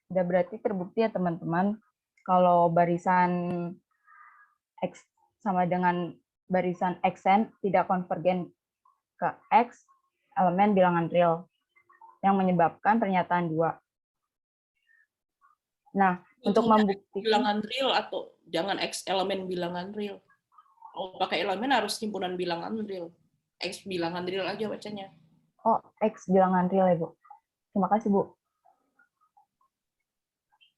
Udah berarti terbukti ya teman-teman, kalau barisan X sama dengan barisan XN tidak konvergen ke X elemen bilangan real yang menyebabkan pernyataan 2. Nah, untuk membuktikan bilangan real atau jangan X elemen bilangan real. Kalau pakai elemen harus himpunan bilangan real. X bilangan real aja bacanya. Oh, X bilangan real ya, Bu. Terima kasih, Bu.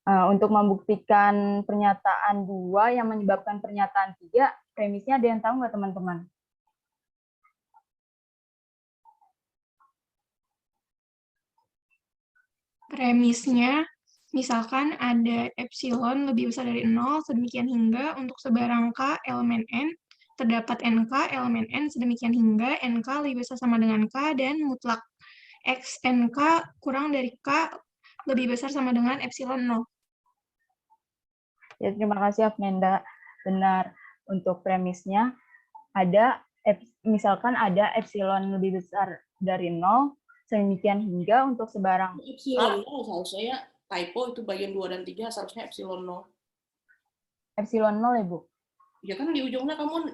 Untuk membuktikan pernyataan 2 yang menyebabkan pernyataan 3, premisnya ada yang tahu nggak teman-teman? Premisnya, misalkan ada epsilon lebih besar dari 0, sedemikian hingga untuk sebarang K elemen N, terdapat NK elemen N sedemikian hingga NK lebih besar sama dengan K dan mutlak XNK kurang dari K lebih besar sama dengan epsilon 0. Ya, terima kasih Afnenda. Benar. Untuk premisnya ada misalkan ada epsilon lebih besar dari 0 sedemikian hingga untuk sebarang epsilon 0 seharusnya typo itu bagian 2 dan 3 seharusnya epsilon 0. Epsilon 0 ya, Bu? Ya kan di ujungnya kamu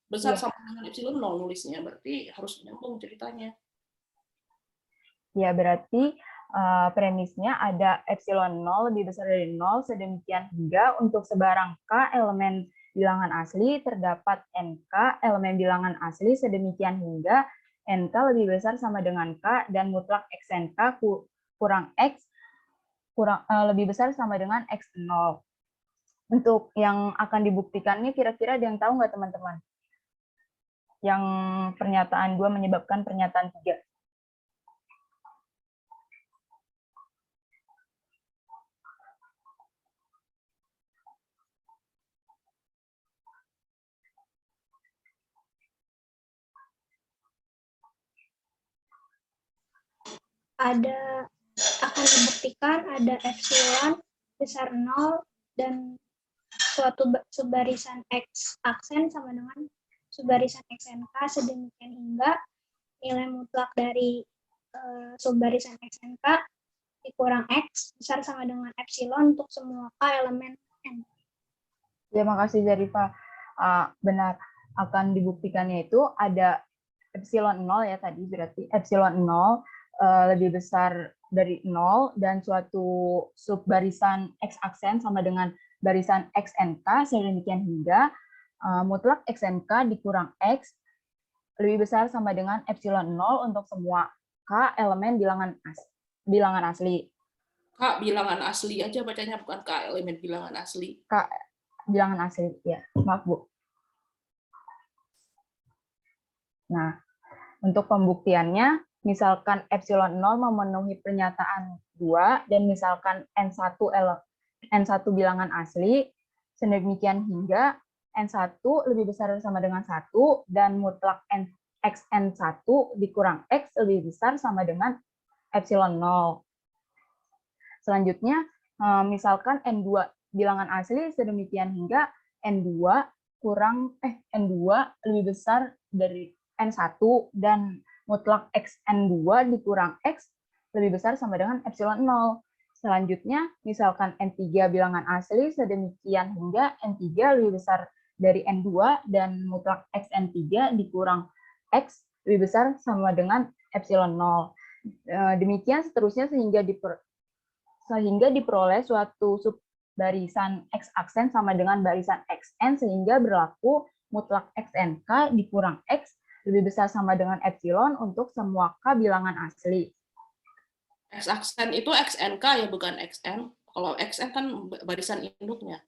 besar Iya. sama dengan epsilon 0 nulisnya, berarti harus nyambung ceritanya. Ya, berarti premisnya ada epsilon 0 lebih besar dari 0 sedemikian hingga untuk sebarang K elemen bilangan asli terdapat NK elemen bilangan asli sedemikian hingga NK lebih besar sama dengan K dan mutlak XNK kurang X lebih besar sama dengan X0. Untuk yang akan dibuktikannya kira-kira ada yang tahu nggak teman-teman? Yang pernyataan 2 menyebabkan pernyataan 3. Akan dibuktikan ada epsilon besar 0 dan suatu subbarisan X aksen sama dengan subbarisan XNK sedemikian hingga nilai mutlak dari subbarisan XNK dikurang X besar sama dengan epsilon untuk semua K elemen N. Ya, makasih Zarifa. Benar, akan dibuktikannya itu ada epsilon 0 ya tadi, berarti epsilon 0 lebih besar dari 0 dan suatu subbarisan X aksen sama dengan barisan XNK sedemikian hingga mutlak XNK dikurang X lebih besar sama dengan epsilon 0 untuk semua K elemen bilangan asli. K bilangan asli aja bacanya, bukan K elemen bilangan asli. K bilangan asli, ya. Maaf, Bu. Nah, untuk pembuktiannya, misalkan epsilon 0 memenuhi pernyataan 2 dan misalkan N1 bilangan asli, sedemikian hingga N1 lebih besar sama dengan 1 dan mutlak XN1 dikurang X lebih besar sama dengan epsilon 0. Selanjutnya, misalkan N2 bilangan asli sedemikian hingga N2 lebih besar dari N1 dan mutlak XN2 dikurang X lebih besar sama dengan epsilon 0. Selanjutnya, misalkan N3 bilangan asli sedemikian hingga N3 lebih besar dari N2 dan mutlak XN3 dikurang X lebih besar sama dengan epsilon 0. Demikian seterusnya sehingga diperoleh suatu subbarisan X aksen sama dengan barisan XN sehingga berlaku mutlak XNK dikurang X lebih besar sama dengan epsilon untuk semua K bilangan asli. X aksen itu XNK ya, bukan XN. Kalau XN kan barisan induknya.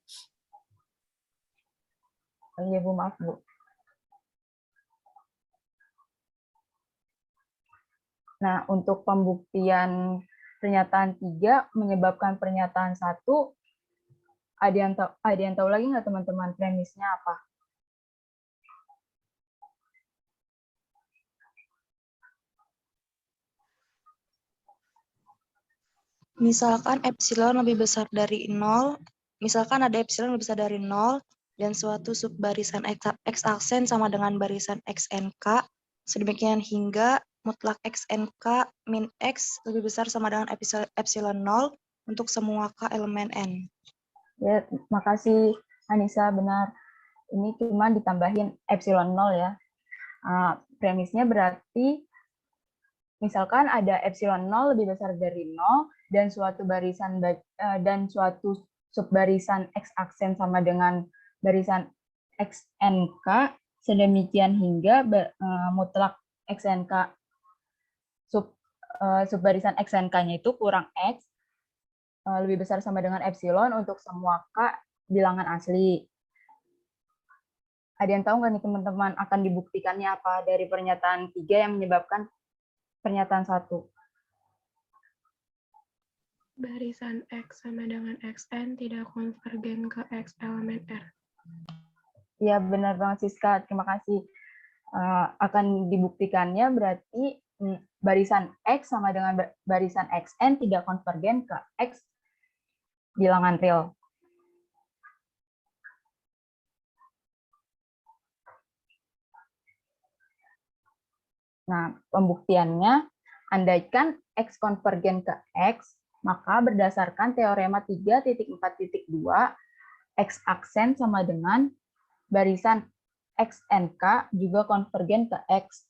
Oh iya Bu, maaf Bu. Nah, untuk pembuktian pernyataan 3 menyebabkan pernyataan 1, ada yang tahu lagi nggak teman-teman premisnya apa? Misalkan epsilon lebih besar dari 0, misalkan ada epsilon lebih besar dari 0, dan suatu subbarisan X aksen sama dengan barisan XNK, sedemikian hingga mutlak XNK min X lebih besar sama dengan epsilon 0 untuk semua K elemen N. Ya, makasih Anissa, benar. Ini cuma ditambahin epsilon 0 ya. Premisnya berarti misalkan ada epsilon 0 lebih besar dari 0 dan suatu subbarisan X aksen sama dengan barisan XNK sedemikian hingga mutlak XNK subbarisan XNK-nya itu kurang X lebih besar sama dengan epsilon untuk semua K bilangan asli. Ada yang tahu nggak nih teman-teman akan dibuktikannya apa dari pernyataan 3 yang menyebabkan pernyataan 1? Barisan X sama dengan XN tidak konvergen ke X elemen R. Ya, benar banget Siska, terima kasih. Akan dibuktikannya berarti barisan X sama dengan barisan XN tidak konvergen ke X bilangan real. Nah, pembuktiannya, andaikan X konvergen ke X, maka berdasarkan teorema 3.4.2, X aksen sama dengan barisan XNK juga konvergen ke X.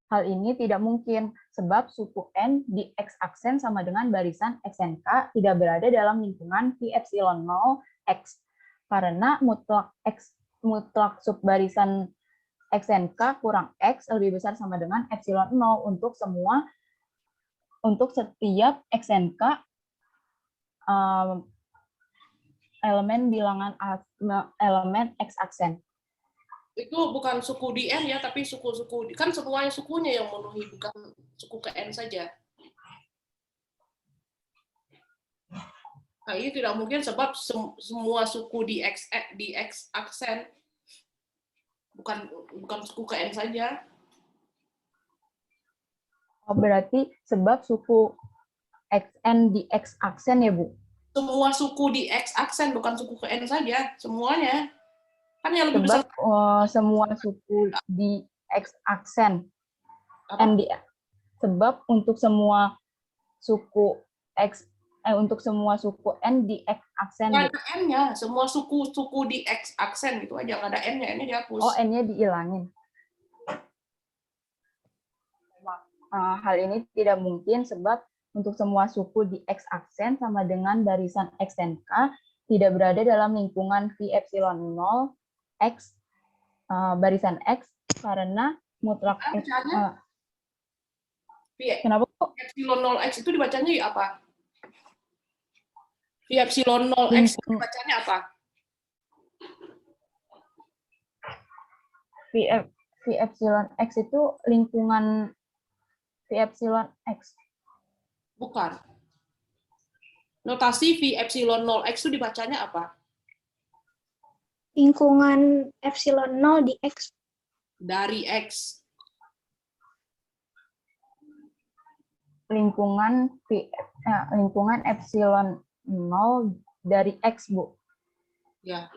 Hal ini tidak mungkin, sebab suku N di X aksen sama dengan barisan XNK tidak berada dalam lingkungan phi epsilon 0 X, karena mutlak subbarisan XNK kurang X lebih besar sama dengan epsilon 0 untuk setiap XNK elemen bilangan elemen X aksen. Itu bukan suku di N ya, tapi suku-suku, kan semuanya sukunya yang memenuhi, bukan suku ke N saja. Nah, ini tidak mungkin sebab semua suku di X aksen, bukan suku ke N saja. Oh, berarti sebab suku XN di X aksen ya, Bu? Semua suku di X aksen, bukan suku ke N saja, semuanya. Kan yang lebih sebab besar semua suku di X aksen. Sebab untuk semua suku untuk semua suku N di X aksen. Nggak ada N-nya, semua suku di X aksen gitu aja, nggak ada N-nya, N-nya dihapus. Oh, N-nya dihilangin. Hal ini tidak mungkin sebab untuk semua suku di X aksen sama dengan barisan XNK tidak berada dalam lingkungan phi epsilon 0 X barisan X karena mutlak X. Kenapa kok? Epsilon 0X itu dibacanya apa? Phi epsilon 0X itu dibacanya apa? Phi epsilon X itu lingkungan phi epsilon X. Bukan. Notasi phi epsilon 0X itu dibacanya apa? Lingkungan epsilon 0 di X. Dari X. Lingkungan epsilon 0 dari X, Bu. Ya.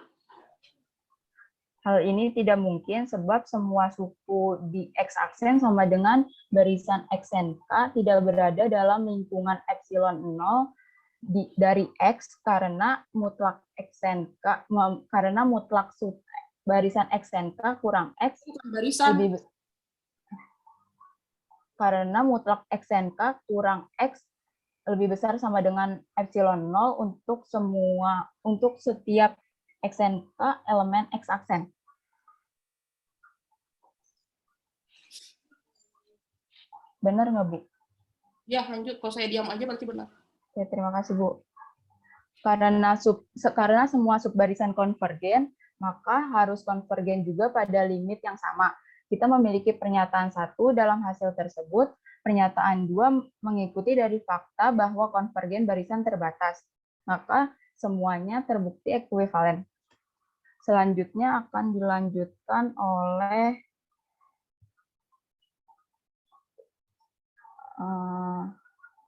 Hal ini tidak mungkin sebab semua suku di X aksen sama dengan barisan XNK tidak berada dalam lingkungan epsilon 0 dari X karena mutlak XNK, karena mutlak barisan XNK kurang X Barisan. Karena mutlak XNK kurang X lebih besar sama dengan epsilon 0 untuk setiap XNK elemen X aksen. Benar nggak, Bu? Ya, lanjut. Kalau saya diam aja berarti benar. Ya, terima kasih, Bu. Karena semua subbarisan konvergen, maka harus konvergen juga pada limit yang sama. Kita memiliki pernyataan 1 dalam hasil tersebut, pernyataan 2 mengikuti dari fakta bahwa konvergen barisan terbatas. Maka semuanya terbukti ekuivalen. Selanjutnya akan dilanjutkan oleh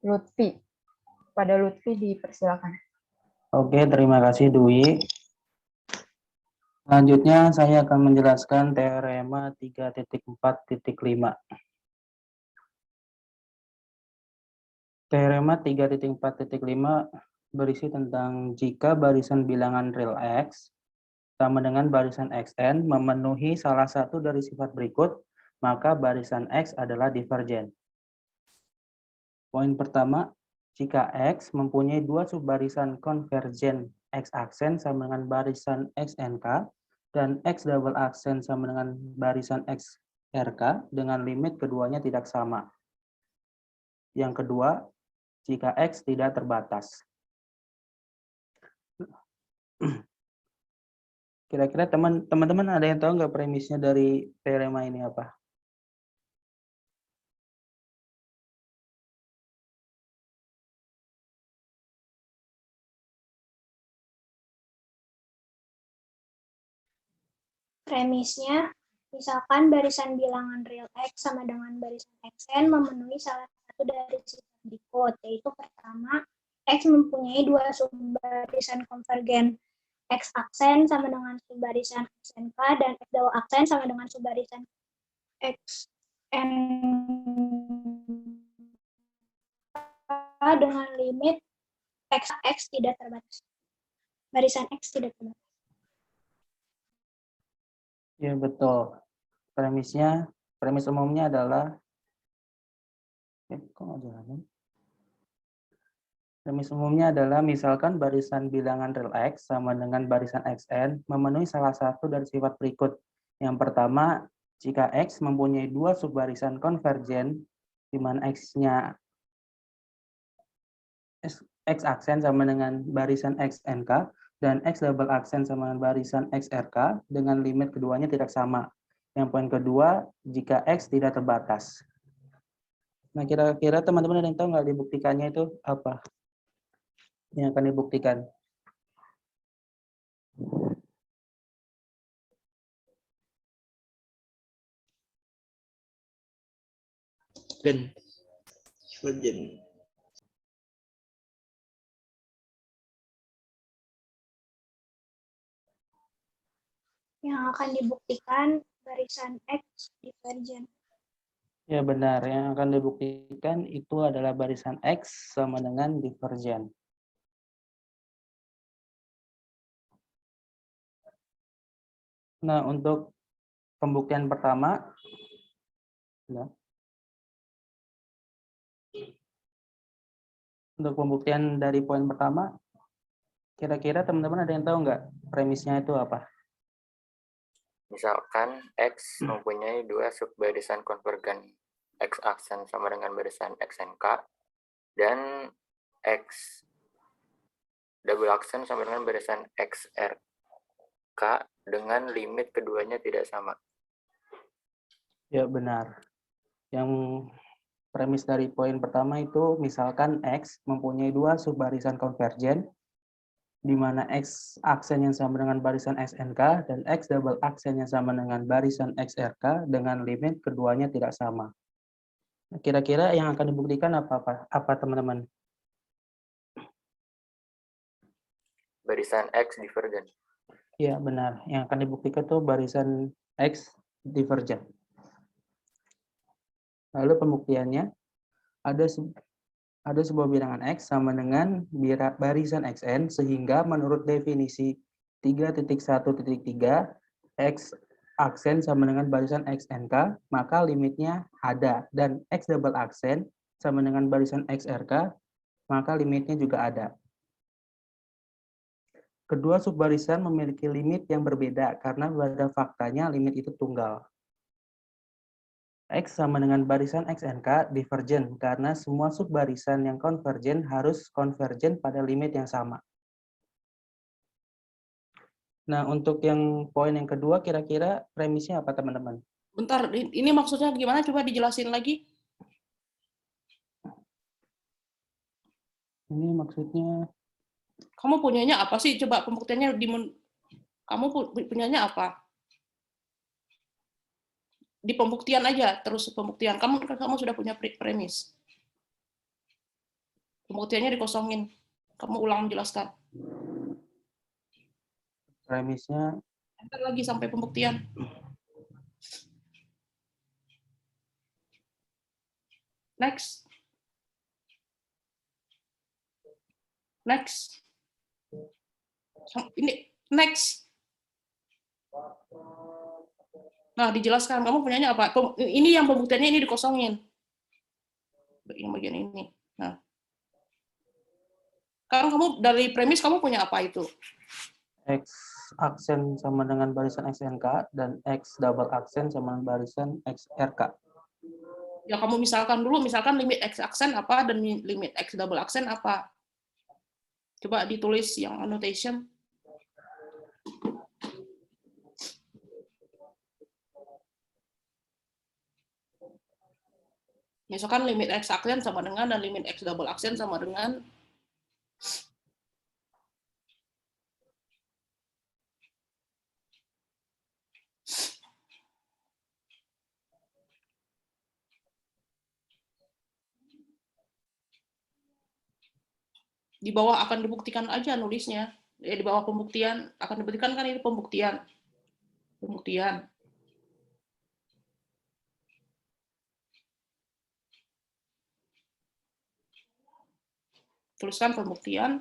Lutfi. Pada Lutfi dipersilakan. Oke, terima kasih Dwi. Selanjutnya saya akan menjelaskan teorema 3.4.5. Teorema 3.4.5 berisi tentang jika barisan bilangan real X sama dengan barisan Xn memenuhi salah satu dari sifat berikut, maka barisan X adalah divergen. Poin pertama, jika X mempunyai dua subbarisan konvergen X aksen sama dengan barisan XNK dan X double aksen sama dengan barisan XRK dengan limit keduanya tidak sama. Yang kedua, jika X tidak terbatas. Kira-kira teman-teman ada yang tahu nggak premisnya dari teorema ini apa? Premisnya, misalkan barisan bilangan real X sama dengan barisan Xn memenuhi salah satu dari sifat berikut, yaitu pertama, X mempunyai dua subbarisan konvergen X aksen sama dengan subbarisan XNK dan X double aksen sama dengan subbarisan XN dengan limit X tidak terbatas. Barisan X tidak terbatas. Ya, betul. Premis umumnya adalah Premis umumnya adalah misalkan barisan bilangan real X sama dengan barisan Xn memenuhi salah satu dari sifat berikut. Yang pertama, jika X mempunyai dua subbarisan konvergen, di mana X-nya X aksen sama dengan barisan XNK, dan X double aksen sama dengan barisan XRK, dengan limit keduanya tidak sama. Yang poin kedua, jika X tidak terbatas. Nah, kira-kira teman-teman ada yang tahu nggak dibuktikannya itu apa? Yang akan dibuktikan. Divergen. Yang akan dibuktikan barisan X divergen. Ya, benar. Yang akan dibuktikan itu adalah barisan X sama dengan divergen. Nah, untuk pembuktian pertama, ya. Untuk pembuktian dari poin pertama, kira-kira teman-teman ada yang tahu nggak premisnya itu apa? Misalkan X mempunyai dua subbarisan konvergen X aksen sama dengan barisan XNK dan X double aksen sama dengan barisan XRK dengan limit keduanya tidak sama. Ya, benar. Yang premis dari poin pertama itu misalkan X mempunyai dua subbarisan konvergen di mana X aksen yang sama dengan barisan XNK dan X double aksen yang sama dengan barisan XRK dengan limit keduanya tidak sama. Kira-kira yang akan dibuktikan apa teman-teman? Barisan X divergen. Ya, benar. Yang akan dibuktikan itu barisan X divergen. Lalu pembuktiannya ada sebuah bilangan X sama dengan barisan Xn, sehingga menurut definisi 3.1.3, X aksen sama dengan barisan XNK, maka limitnya ada. Dan X double aksen sama dengan barisan XRK, maka limitnya juga ada. Kedua subbarisan memiliki limit yang berbeda karena pada faktanya limit itu tunggal. X sama dengan barisan XNK divergen karena semua subbarisan yang konvergen harus konvergen pada limit yang sama. Nah, untuk yang poin yang kedua, kira-kira premisnya apa, teman-teman? Bentar, ini maksudnya gimana? Coba dijelasin lagi. Ini maksudnya... Kamu punyanya apa sih? Coba pembuktiannya kamu punyanya apa? Di pembuktian aja, terus pembuktian. Kamu sudah punya premis. Pembuktiannya dikosongin. Kamu ulang menjelaskan. Premisnya... Ntar lagi sampai pembuktian. Next. Next. Ini next. Nah, dijelaskan kamu punyanya apa? Ini yang pembuktiannya ini dikosongin. Yang bagian ini. Nah. Sekarang kamu dari premis kamu punya apa itu? X aksen sama dengan barisan XNK dan X double aksen sama dengan barisan XRK. Ya kamu misalkan dulu, misalkan limit X aksen apa dan limit X double aksen apa? Coba ditulis yang annotation. Misalkan limit X aksen sama dengan dan limit X double aksen sama dengan di bawah akan dibuktikan aja nulisnya. Ya, di bawah pembuktian akan dibuktikan kan ini pembuktian. Pembuktian. Tuliskan pembuktian.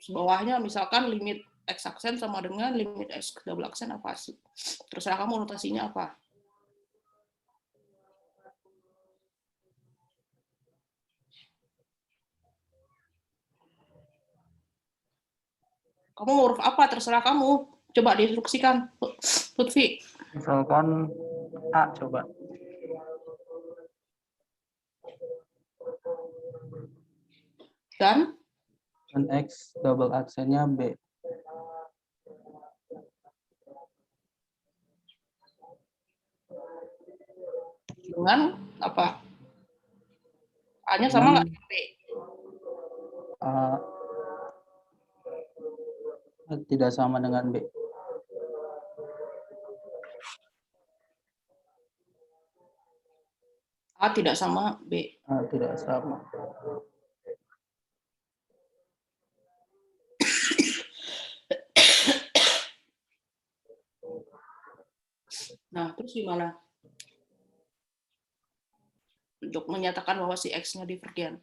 Bawahnya misalkan limit X aksen sama dengan limit X double aksen apa sih? Terserah kamu notasinya apa. Kamu mau huruf apa? Terserah kamu. Coba diinstruksikan, Lutfi. Misalkan A, coba. Dan X double aksennya B. dengan apa? A-nya sama nggak dengan B? Tidak sama dengan B. A tidak sama B. A tidak sama. Nah, terus gimana? Untuk menyatakan bahwa si X-nya divergen.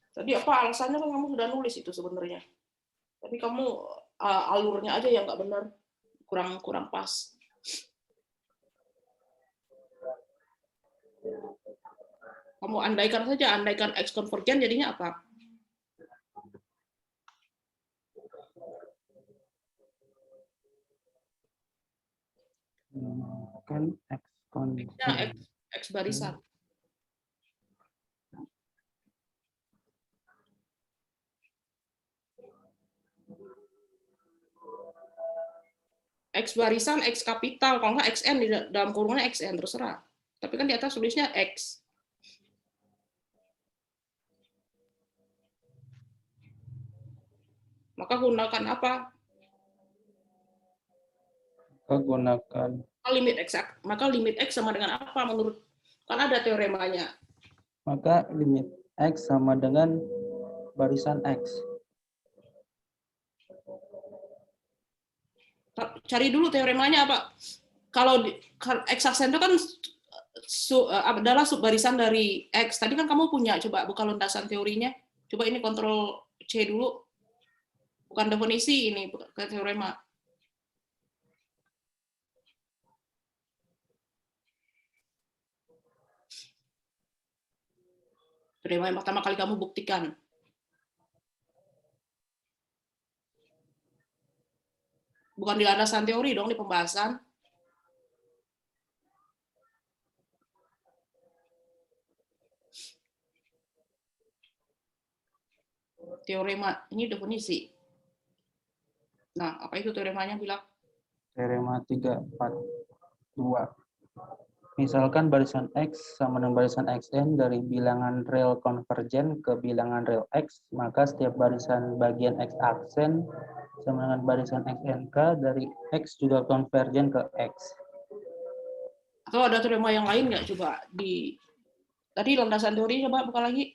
Tadi apa alasannya kan kamu sudah nulis itu sebenarnya. Tapi kamu alurnya aja yang nggak benar, kurang pas. Kamu andaikan saja, andaikan X konvergen jadinya apa? Kan X konvergen. X barisan. X barisan, X kapital, kalau nggak XN di dalam kurungannya XN, terserah. Tapi kan di atas tulisnya X. Maka gunakan apa? Gunakan Maka limit X sama dengan apa menurut, kan ada teoremanya. maka limit X sama dengan barisan X. Cari dulu teoremanya apa. Kalau X aksen itu kan adalah subbarisan dari X. Tadi kan kamu punya, coba buka landasan teorinya. Coba ini kontrol C dulu. Bukan definisi ini, bukan teorema. Teorema yang pertama kali kamu buktikan. Bukan di landasan teori dong, di pembahasan. Teorema, ini definisi. Nah, apa itu teoremanya bilang? Teorema 342. Misalkan barisan X sama dengan barisan Xn dari bilangan real konvergen ke bilangan real X, maka setiap barisan bagian X aksen sama dengan barisan XNK dari X juga konvergen ke X. Atau ada teorema yang lain nggak? Coba di tadi landasan teori, coba buka lagi.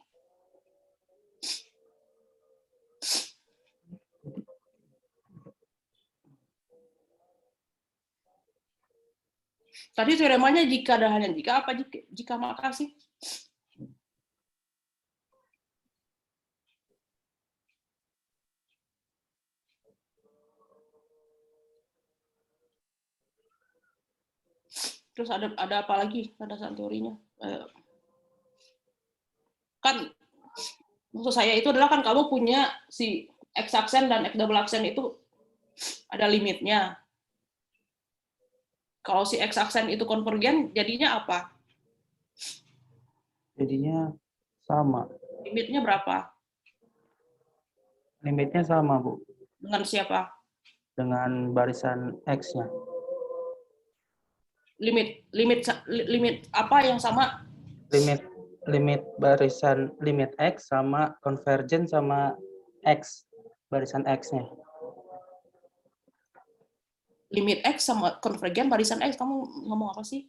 Tadi teoremanya jika dan hanya jika, apa jika maka sih? Terus ada apa lagi landasan teorinya? Kan maksud saya itu adalah kan kamu punya si X aksen dan X double aksen itu ada limitnya. Kalau si X aksen itu konvergen, jadinya apa? Jadinya sama. Limitnya berapa? Limitnya sama, Bu. Dengan siapa? Dengan barisan X-nya. Limit apa yang sama? Limit barisan limit X sama konvergen sama X, barisan X-nya. Limit X sama konvergen barisan X, kamu ngomong apa sih?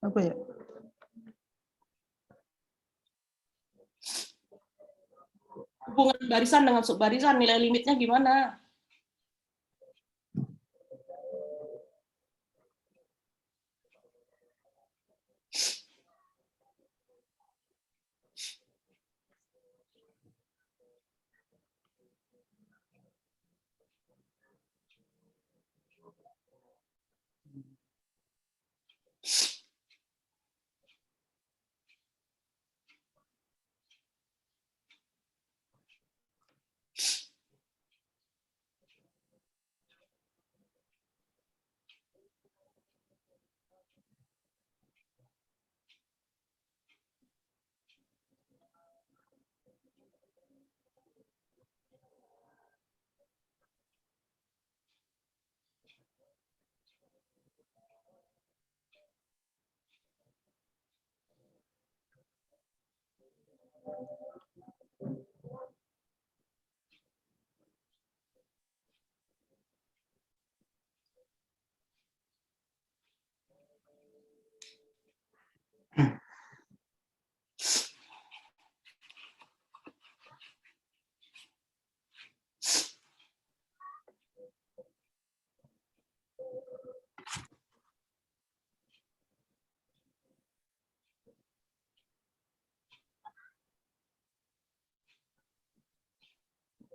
Apa ya? Hubungan barisan dengan subbarisan, nilai limitnya gimana?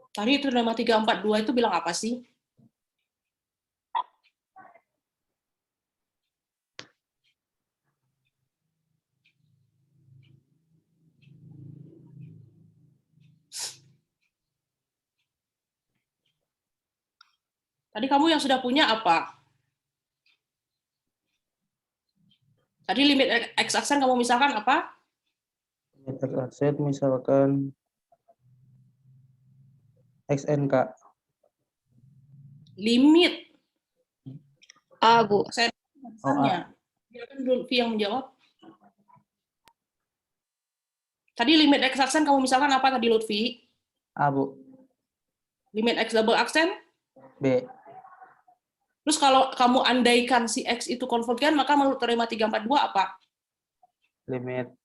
Tadi itu nama 342 itu bilang apa sih? Tadi kamu yang sudah punya apa? Tadi limit X aksen kamu misalkan apa? Limit X aksen misalkan XNK. Limit. A, Bu. Saya tanya. Biarkan Lutfi yang menjawab. Tadi limit X aksen kamu misalkan apa tadi Lutfi? A, Bu. Limit X double aksen? B. Terus kalau kamu andaikan si X itu konvergen, maka menurut teorema 342 apa? Limit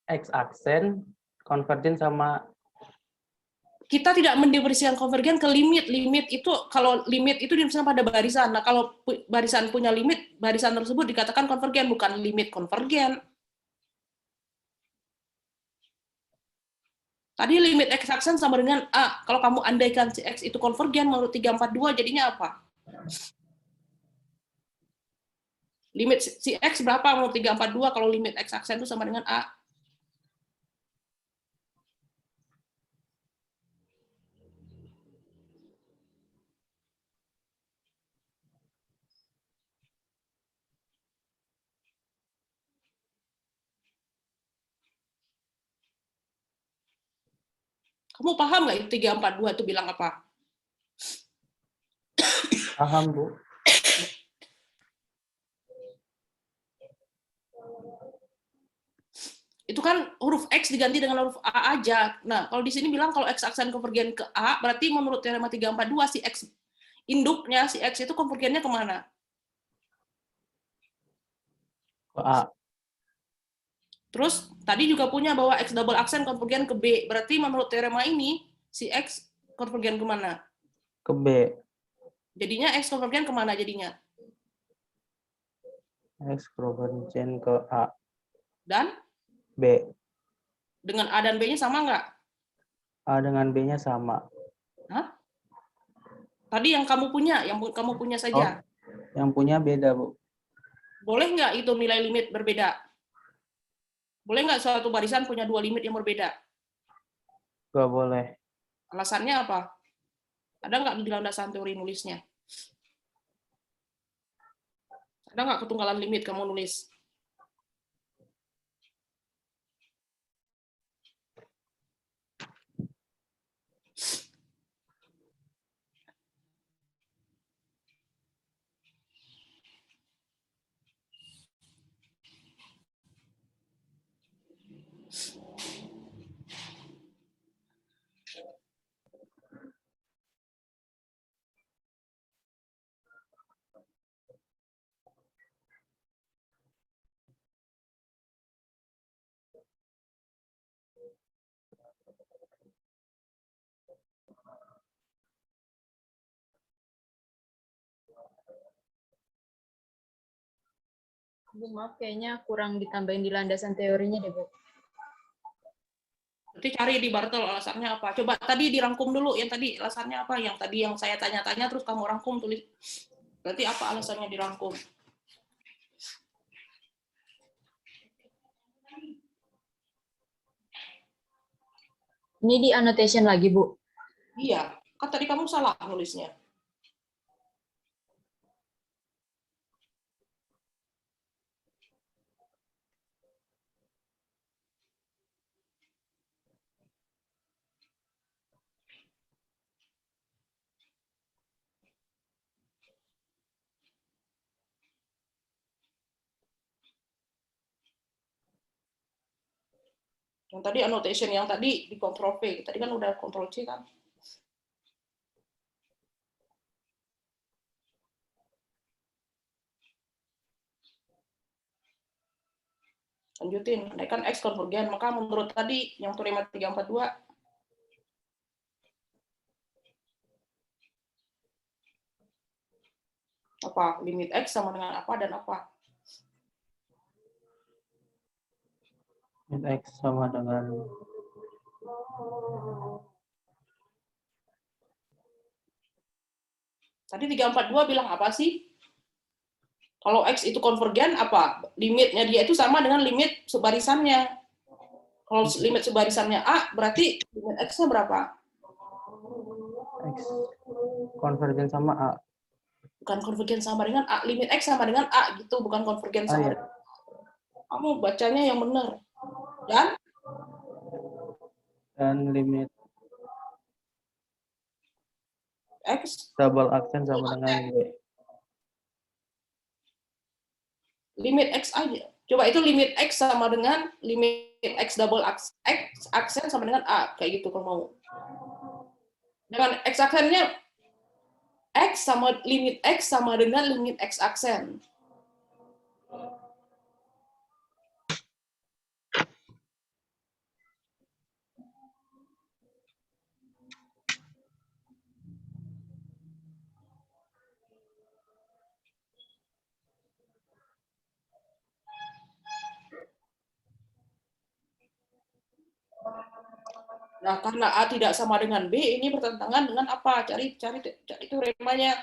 X aksen konvergen sama Kita tidak mendefinisikan konvergen ke limit. Limit itu, kalau limit itu didefinisikan pada barisan. Nah, kalau barisan punya limit, barisan tersebut dikatakan konvergen, bukan limit konvergen. Tadi limit X aksen sama dengan A. Kalau kamu andaikan si X itu konvergen menurut 342, jadinya apa? Limit si X berapa menurut 342 kalau limit X aksen itu sama dengan A? Kamu paham nggak itu 342 itu bilang apa? paham, Bu. Itu kan huruf X diganti dengan huruf A aja. Nah, kalau di sini bilang kalau X aksen konvergen ke A, berarti menurut teorema 342 si X induknya, si X itu konvergennya kemana? Ke A. Terus tadi juga punya bahwa X double aksen konvergen ke B. Berarti menurut teorema ini si X konvergen kemana? Ke B. Jadinya X konvergen kemana jadinya? X konvergen ke A. Dan B. dengan A dan B-nya sama nggak? A dengan B-nya sama. Hah? Tadi yang kamu punya saja. Yang punya beda, Bu. Boleh nggak itu nilai limit berbeda? Boleh nggak suatu barisan punya dua limit yang berbeda? Nggak boleh. Alasannya apa? Ada nggak di landasan teori nulisnya? Ada nggak ketunggalan limit kamu nulis? Bu, maaf kayaknya kurang ditambahin di landasan teorinya deh, Bu. Nanti cari di Bartel alasannya apa. Coba tadi dirangkum dulu yang tadi alasannya apa. Yang tadi yang saya tanya-tanya terus kamu rangkum tulis. Berarti apa alasannya dirangkum? Ini di annotation lagi, Bu. Iya, kan tadi kamu salah nulisnya. Yang tadi annotation, yang tadi di Ctrl V, tadi kan udah Ctrl C kan? Lanjutin, andaikan X konvergen, maka menurut tadi yang teorema 342, apa? Limit X sama dengan apa dan apa? Limit X sama dengan Tadi 342 bilang apa sih? Kalau X itu konvergen, apa? Limitnya dia itu sama dengan limit sebarisannya. Kalau limit sebarisannya A, berarti limit X-nya berapa? X konvergen sama A. Bukan konvergen sama dengan A. Limit X sama dengan A, gitu. Bukan konvergen sama Iya. Kamu bacanya yang benar. Dan limit X double aksen sama dengan B. Limit X aja. Coba itu limit X sama dengan limit X double X aksen sama dengan A. Kayak gitu kalau mau. Dengan X aksennya, X sama limit X sama dengan limit X aksen. Nah, karena A tidak sama dengan B, ini bertentangan dengan apa? Cari teoremanya.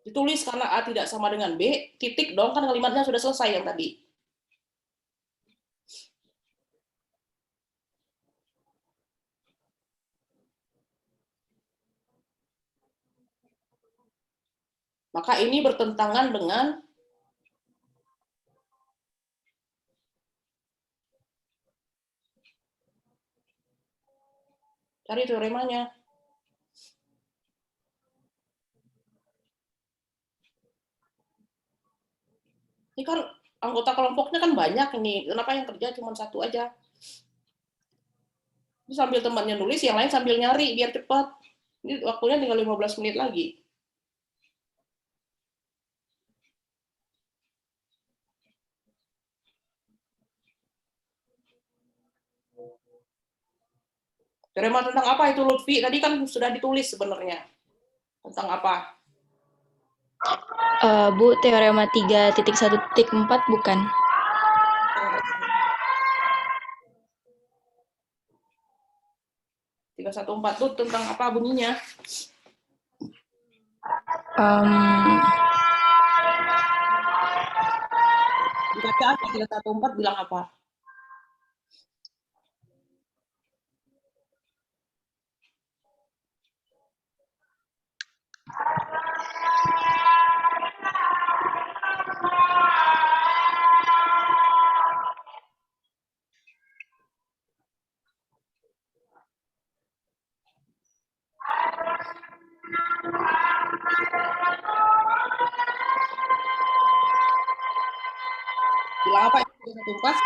Ditulis karena A tidak sama dengan B, titik dong, kan kalimatnya sudah selesai yang tadi. Maka ini bertentangan dengan cari teoremanya. Ini kan anggota kelompoknya kan banyak ini. Kenapa yang kerja cuma satu aja? Ini sambil temannya nulis, yang lain sambil nyari biar cepat. Ini waktunya tinggal 15 menit lagi. Teorema tentang apa itu Lutfi? Tadi kan sudah ditulis sebenarnya. Tentang apa? Bu, teorema 3.1.4 bukan? Tiga 314 itu tentang apa bunyinya? Dibaca apa? 314 bilang apa? Bilang apa itu 314?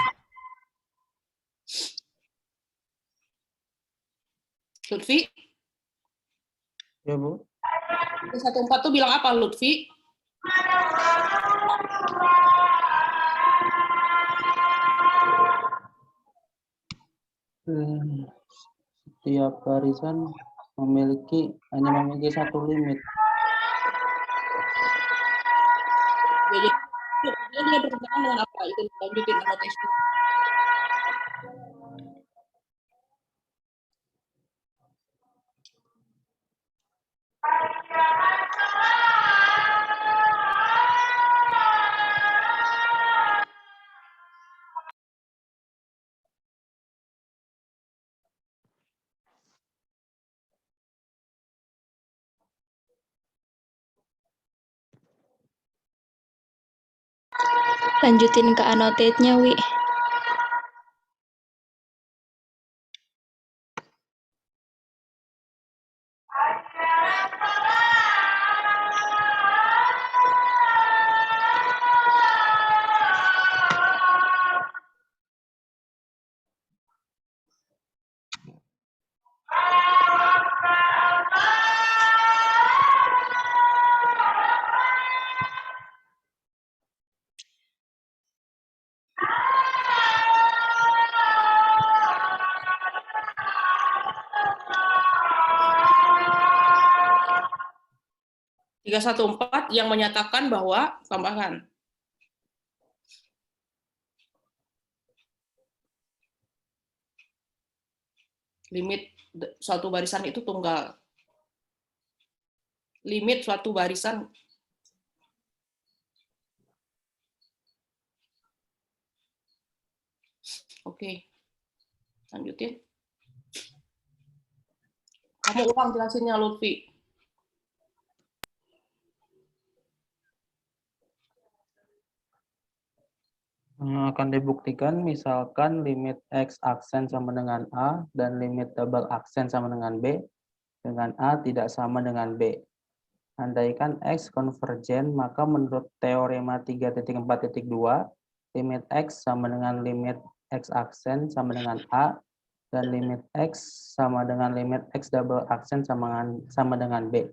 Lutfi? Ya, Bu. 314 tuh bilang apa, Lutfi? Setiap barisan hanya memiliki satu limit. Ya, jadi dia bertentangan dengan apa? Itu lanjutin anotasi. Lanjutin ke annotate-nya, Wi. Tiga 314 yang menyatakan bahwa tambahkan. Limit suatu barisan itu tunggal. Limit suatu barisan Oke. Lanjutin. Kamu ulang jelasinnya, Lutfi. Akan dibuktikan misalkan limit X aksen sama dengan A dan limit double aksen sama dengan B, dengan A tidak sama dengan B. Andaikan X konvergen, maka menurut teorema 3.4.2, limit X sama dengan limit X aksen sama dengan A, dan limit X sama dengan limit X double aksen sama dengan B.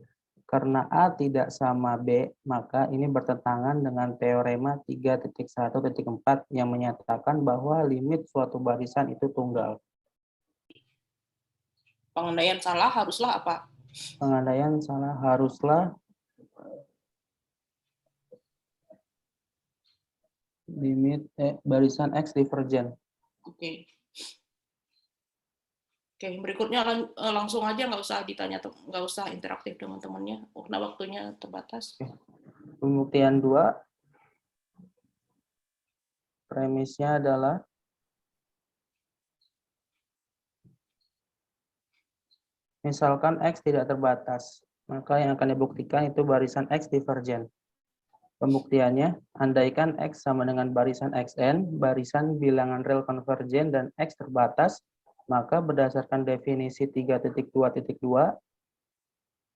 Karena A tidak sama B, maka ini bertentangan dengan teorema 3.1.4 yang menyatakan bahwa limit suatu barisan itu tunggal. Pengandaian salah haruslah apa? Pengandaian salah haruslah limit barisan X divergen. Oke. Oke, berikutnya langsung aja, nggak usah ditanya, nggak usah interaktif dengan temannya, karena waktunya terbatas. Pembuktian 2, premisnya adalah misalkan X tidak terbatas, maka yang akan dibuktikan itu barisan X divergen. Pembuktiannya, andaikan X sama dengan barisan Xn, barisan bilangan real konvergen, dan X terbatas, maka berdasarkan definisi 3.2.2,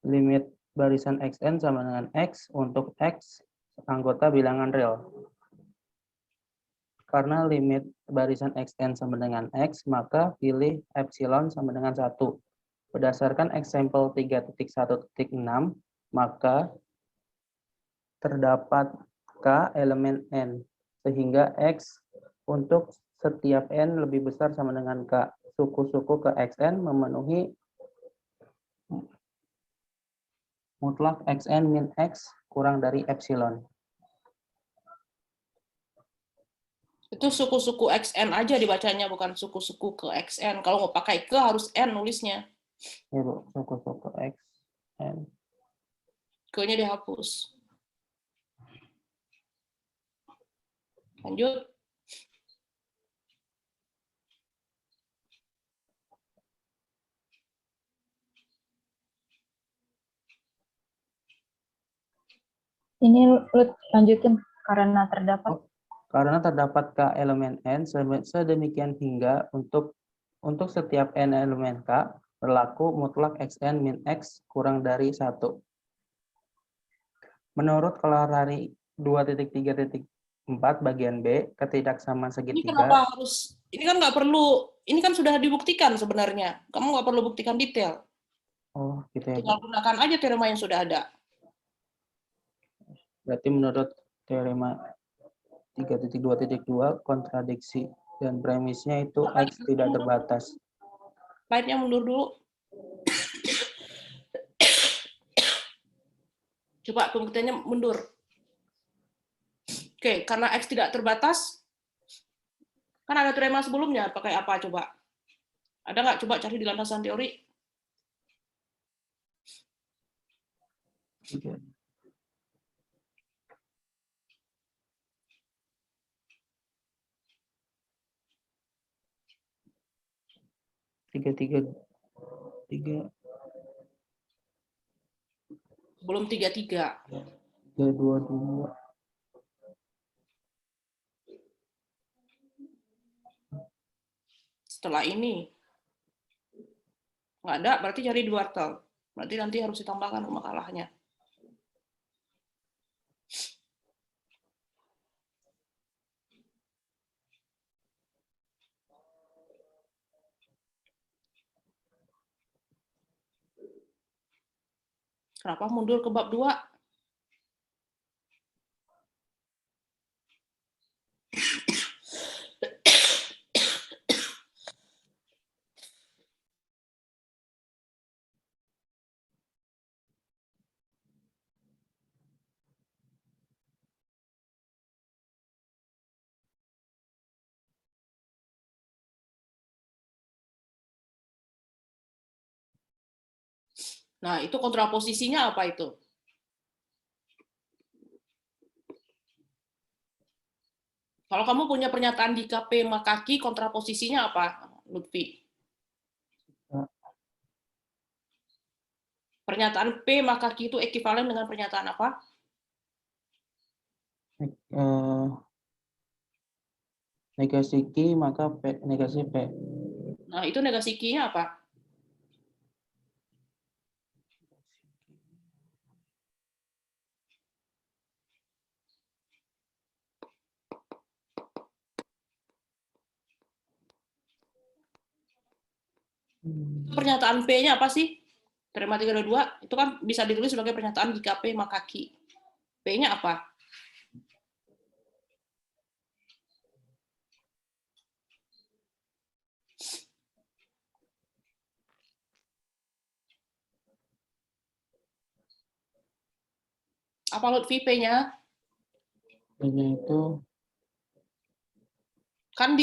limit barisan Xn sama dengan X untuk X anggota bilangan real. Karena limit barisan Xn sama dengan X, maka pilih epsilon sama dengan 1. Berdasarkan example 3.1.6, maka terdapat K elemen N, sehingga X untuk setiap N lebih besar sama dengan K. Suku-suku ke Xn memenuhi mutlak Xn min X kurang dari epsilon. Itu suku-suku XN aja dibacanya, bukan suku-suku ke XN. Kalau mau pakai ke harus N nulisnya. Ya, Bu, suku-suku Xn. Ke-nya dihapus. Lanjut. Ini lanjutin karena terdapat. Karena terdapat K elemen N sedemikian hingga untuk setiap N elemen K berlaku mutlak Xn min X kurang dari 1. Menurut Clarari 2.3.4 bagian B, ketidaksamaan Ini segitiga. kenapa harus, ini kan nggak perlu, ini kan sudah dibuktikan sebenarnya. Kamu nggak perlu buktikan detail. Oh, gitu ya, Bu. Tinggal gunakan aja teorema yang sudah ada. Berarti menurut teorema 3.2.2 kontradiksi dan premisnya itu X tidak terbatas. Slide-nya mundur dulu. Coba pembuktiannya mundur. Oke, karena X tidak terbatas, kan ada teorema sebelumnya, pakai apa coba? Ada nggak? Coba cari di landasan teori. Tiga. Belum 33. 322. Setelah ini. Nggak ada, berarti cari di Wortel. Berarti nanti harus ditambahkan ke makalahnya. Kenapa mundur ke bab 2? Nah, itu kontraposisinya apa itu? Kalau kamu punya pernyataan di KP Makaki, kontraposisinya apa, Lutfi? Pernyataan P Makaki itu ekivalen dengan pernyataan apa? Negasi Q maka P, negasi P. Nah, itu negasi Q-nya apa? Pernyataan P-nya apa sih? Teorema 322 itu kan bisa ditulis sebagai pernyataan jika P maka Q. P-nya apa? Apa Lutfi P-nya? P-nya itu Kan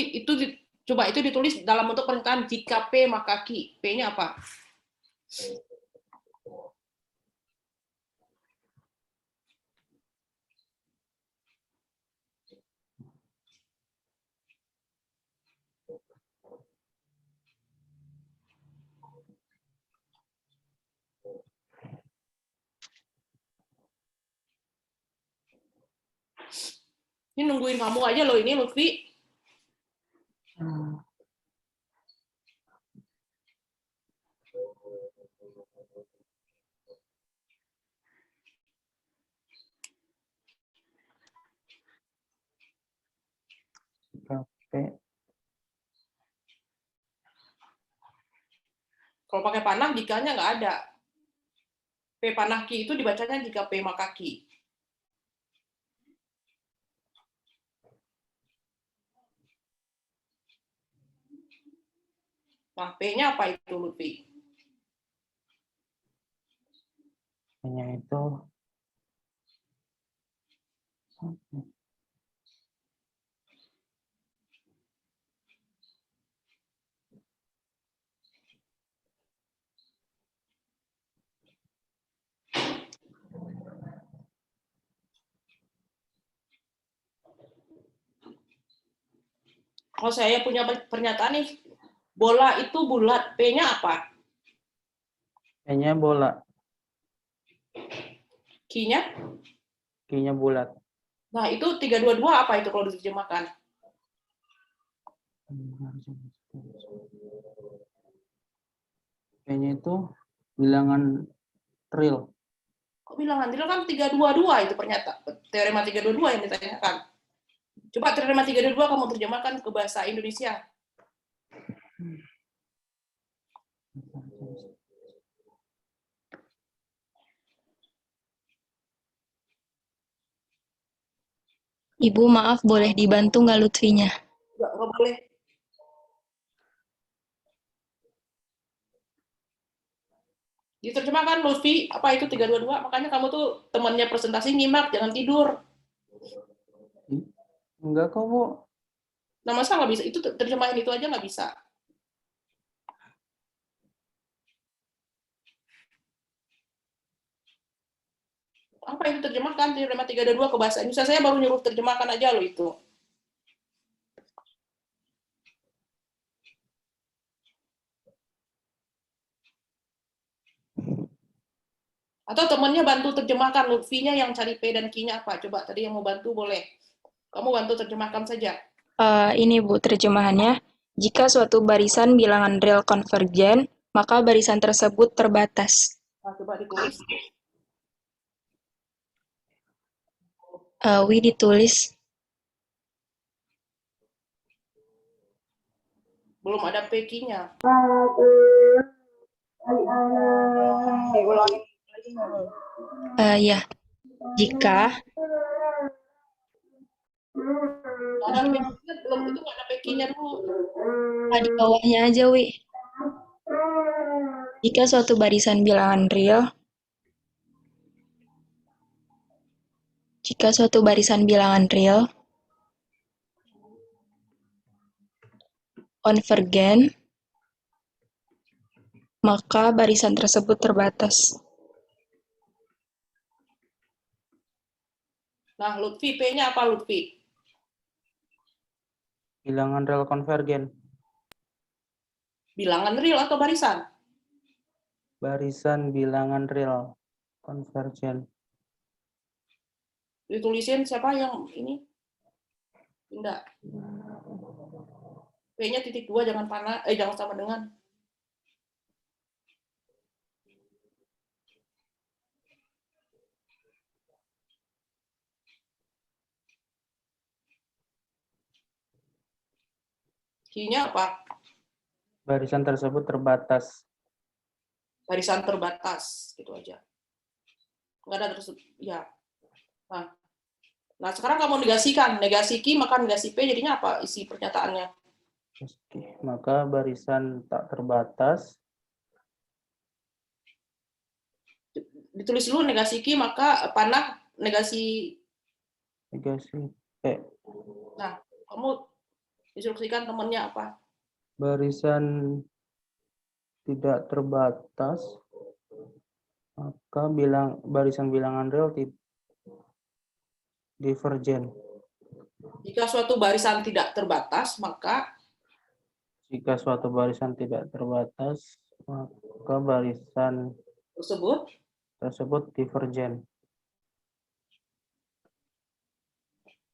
coba itu ditulis dalam bentuk pernyataan jika P maka Q. P-nya apa? Ini nungguin kamu aja loh ini, Lutfi. Kalau pakai panah, jikanya nggak ada. P panah Q itu dibacanya jika P maka Q. Nah, P-nya apa itu, Lutfi? P-nya itu Kalau saya punya pernyataan nih, bola itu bulat, P-nya apa? P-nya bola, Q-nya? Q-nya bulat. Nah, itu 322 apa itu kalau diterjemahkan? P-nya itu bilangan real. Kok bilangan real kan 322 itu pernyataan. Teorema 322 yang ditanyakan. Coba teorema 322 kamu terjemahkan ke bahasa Indonesia. Ibu maaf boleh dibantu nggak Lutfinya? Nggak boleh. Diterjemahkan Lutfi, apa itu 322? Makanya kamu tuh temannya presentasi nyimak, jangan tidur. Enggak kok, Bu. Nah, masa nggak bisa? Itu terjemahin itu aja nggak bisa. Apa itu terjemahkan teorema 322 ke bahasa Indonesia? Saya baru nyuruh terjemahkan aja loh itu. Atau temannya bantu terjemahkan, Lutfinya yang cari P dan Q-nya apa? Coba tadi yang mau bantu boleh. Kamu bantu terjemahkan saja. Ini Bu terjemahannya. Jika suatu barisan bilangan real konvergen, maka barisan tersebut terbatas. Nah, coba ditulis. Wi ditulis. Belum ada P-nya. Ya. Jika Ada P-nya belum, itu nggak ada P-nya dulu. di bawahnya aja, Wi. Jika suatu barisan bilangan real konvergen, maka barisan tersebut terbatas. Nah, Lutfi, P-nya apa, Lutfi? Bilangan real konvergen. Bilangan real atau barisan? Barisan bilangan real konvergen. Ditulisin siapa yang ini? Enggak. P-nya titik 2, jangan panah, jangan sama dengan. Q-nya apa? Barisan tersebut terbatas. Barisan terbatas, gitu aja. Nggak ada terus, ya. Nah, sekarang kamu negasikan. Negasi Q, maka negasi P, jadinya apa isi pernyataannya? Maka barisan tak terbatas. Ditulis dulu negasi Q, maka panah negasi P. Nah, kamu Instruksikan temannya apa? Barisan tidak terbatas, maka barisan bilangan real divergen. Jika suatu barisan tidak terbatas, maka Jika suatu barisan tidak terbatas, maka barisan tersebut divergen.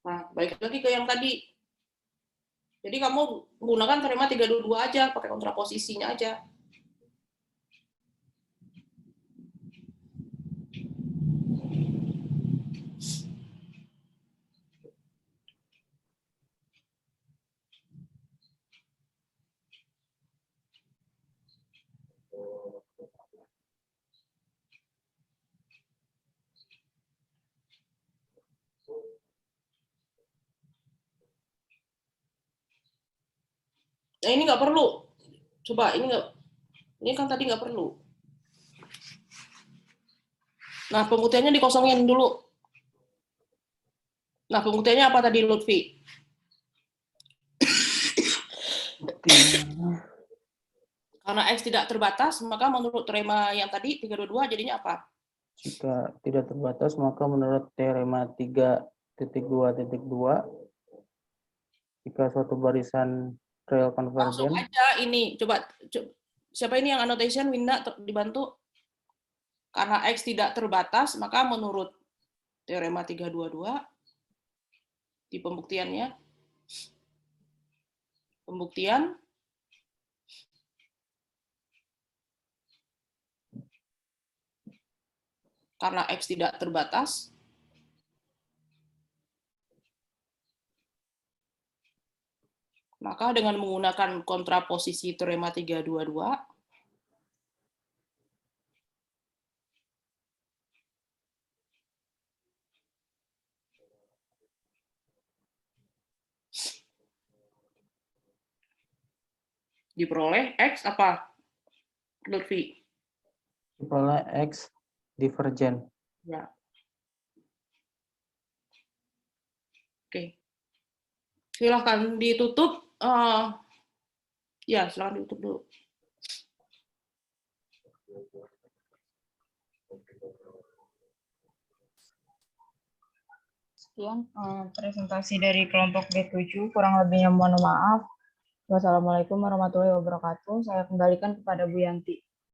Nah, balik lagi ke yang tadi. Jadi kamu menggunakan teorema 322 aja, pakai kontraposisinya aja. Nah, ini nggak perlu. Coba, ini kan tadi nggak perlu. Nah, pembuktiannya dikosongin dulu. Nah, pembuktiannya apa tadi, Lutfi? Karena X tidak terbatas, maka menurut teorema yang tadi, 322, jadinya apa? Jika tidak terbatas, maka menurut teorema 3.2.2, jika suatu barisan real Langsung konvergen, aja ini. Coba siapa ini yang annotation? Winda, dibantu. Karena X tidak terbatas, maka menurut teorema 322, di pembuktiannya, pembuktian karena X tidak terbatas, maka dengan menggunakan kontraposisi teorema 322, diperoleh X apa, Lutfi? diperoleh X divergen. Ya. Oke. Silahkan ditutup. Ya, silahkan ditutup dulu. Sekian presentasi dari kelompok B7, kurang lebihnya mohon maaf. Wassalamualaikum warahmatullahi wabarakatuh. Saya kembalikan kepada Bu Yanti.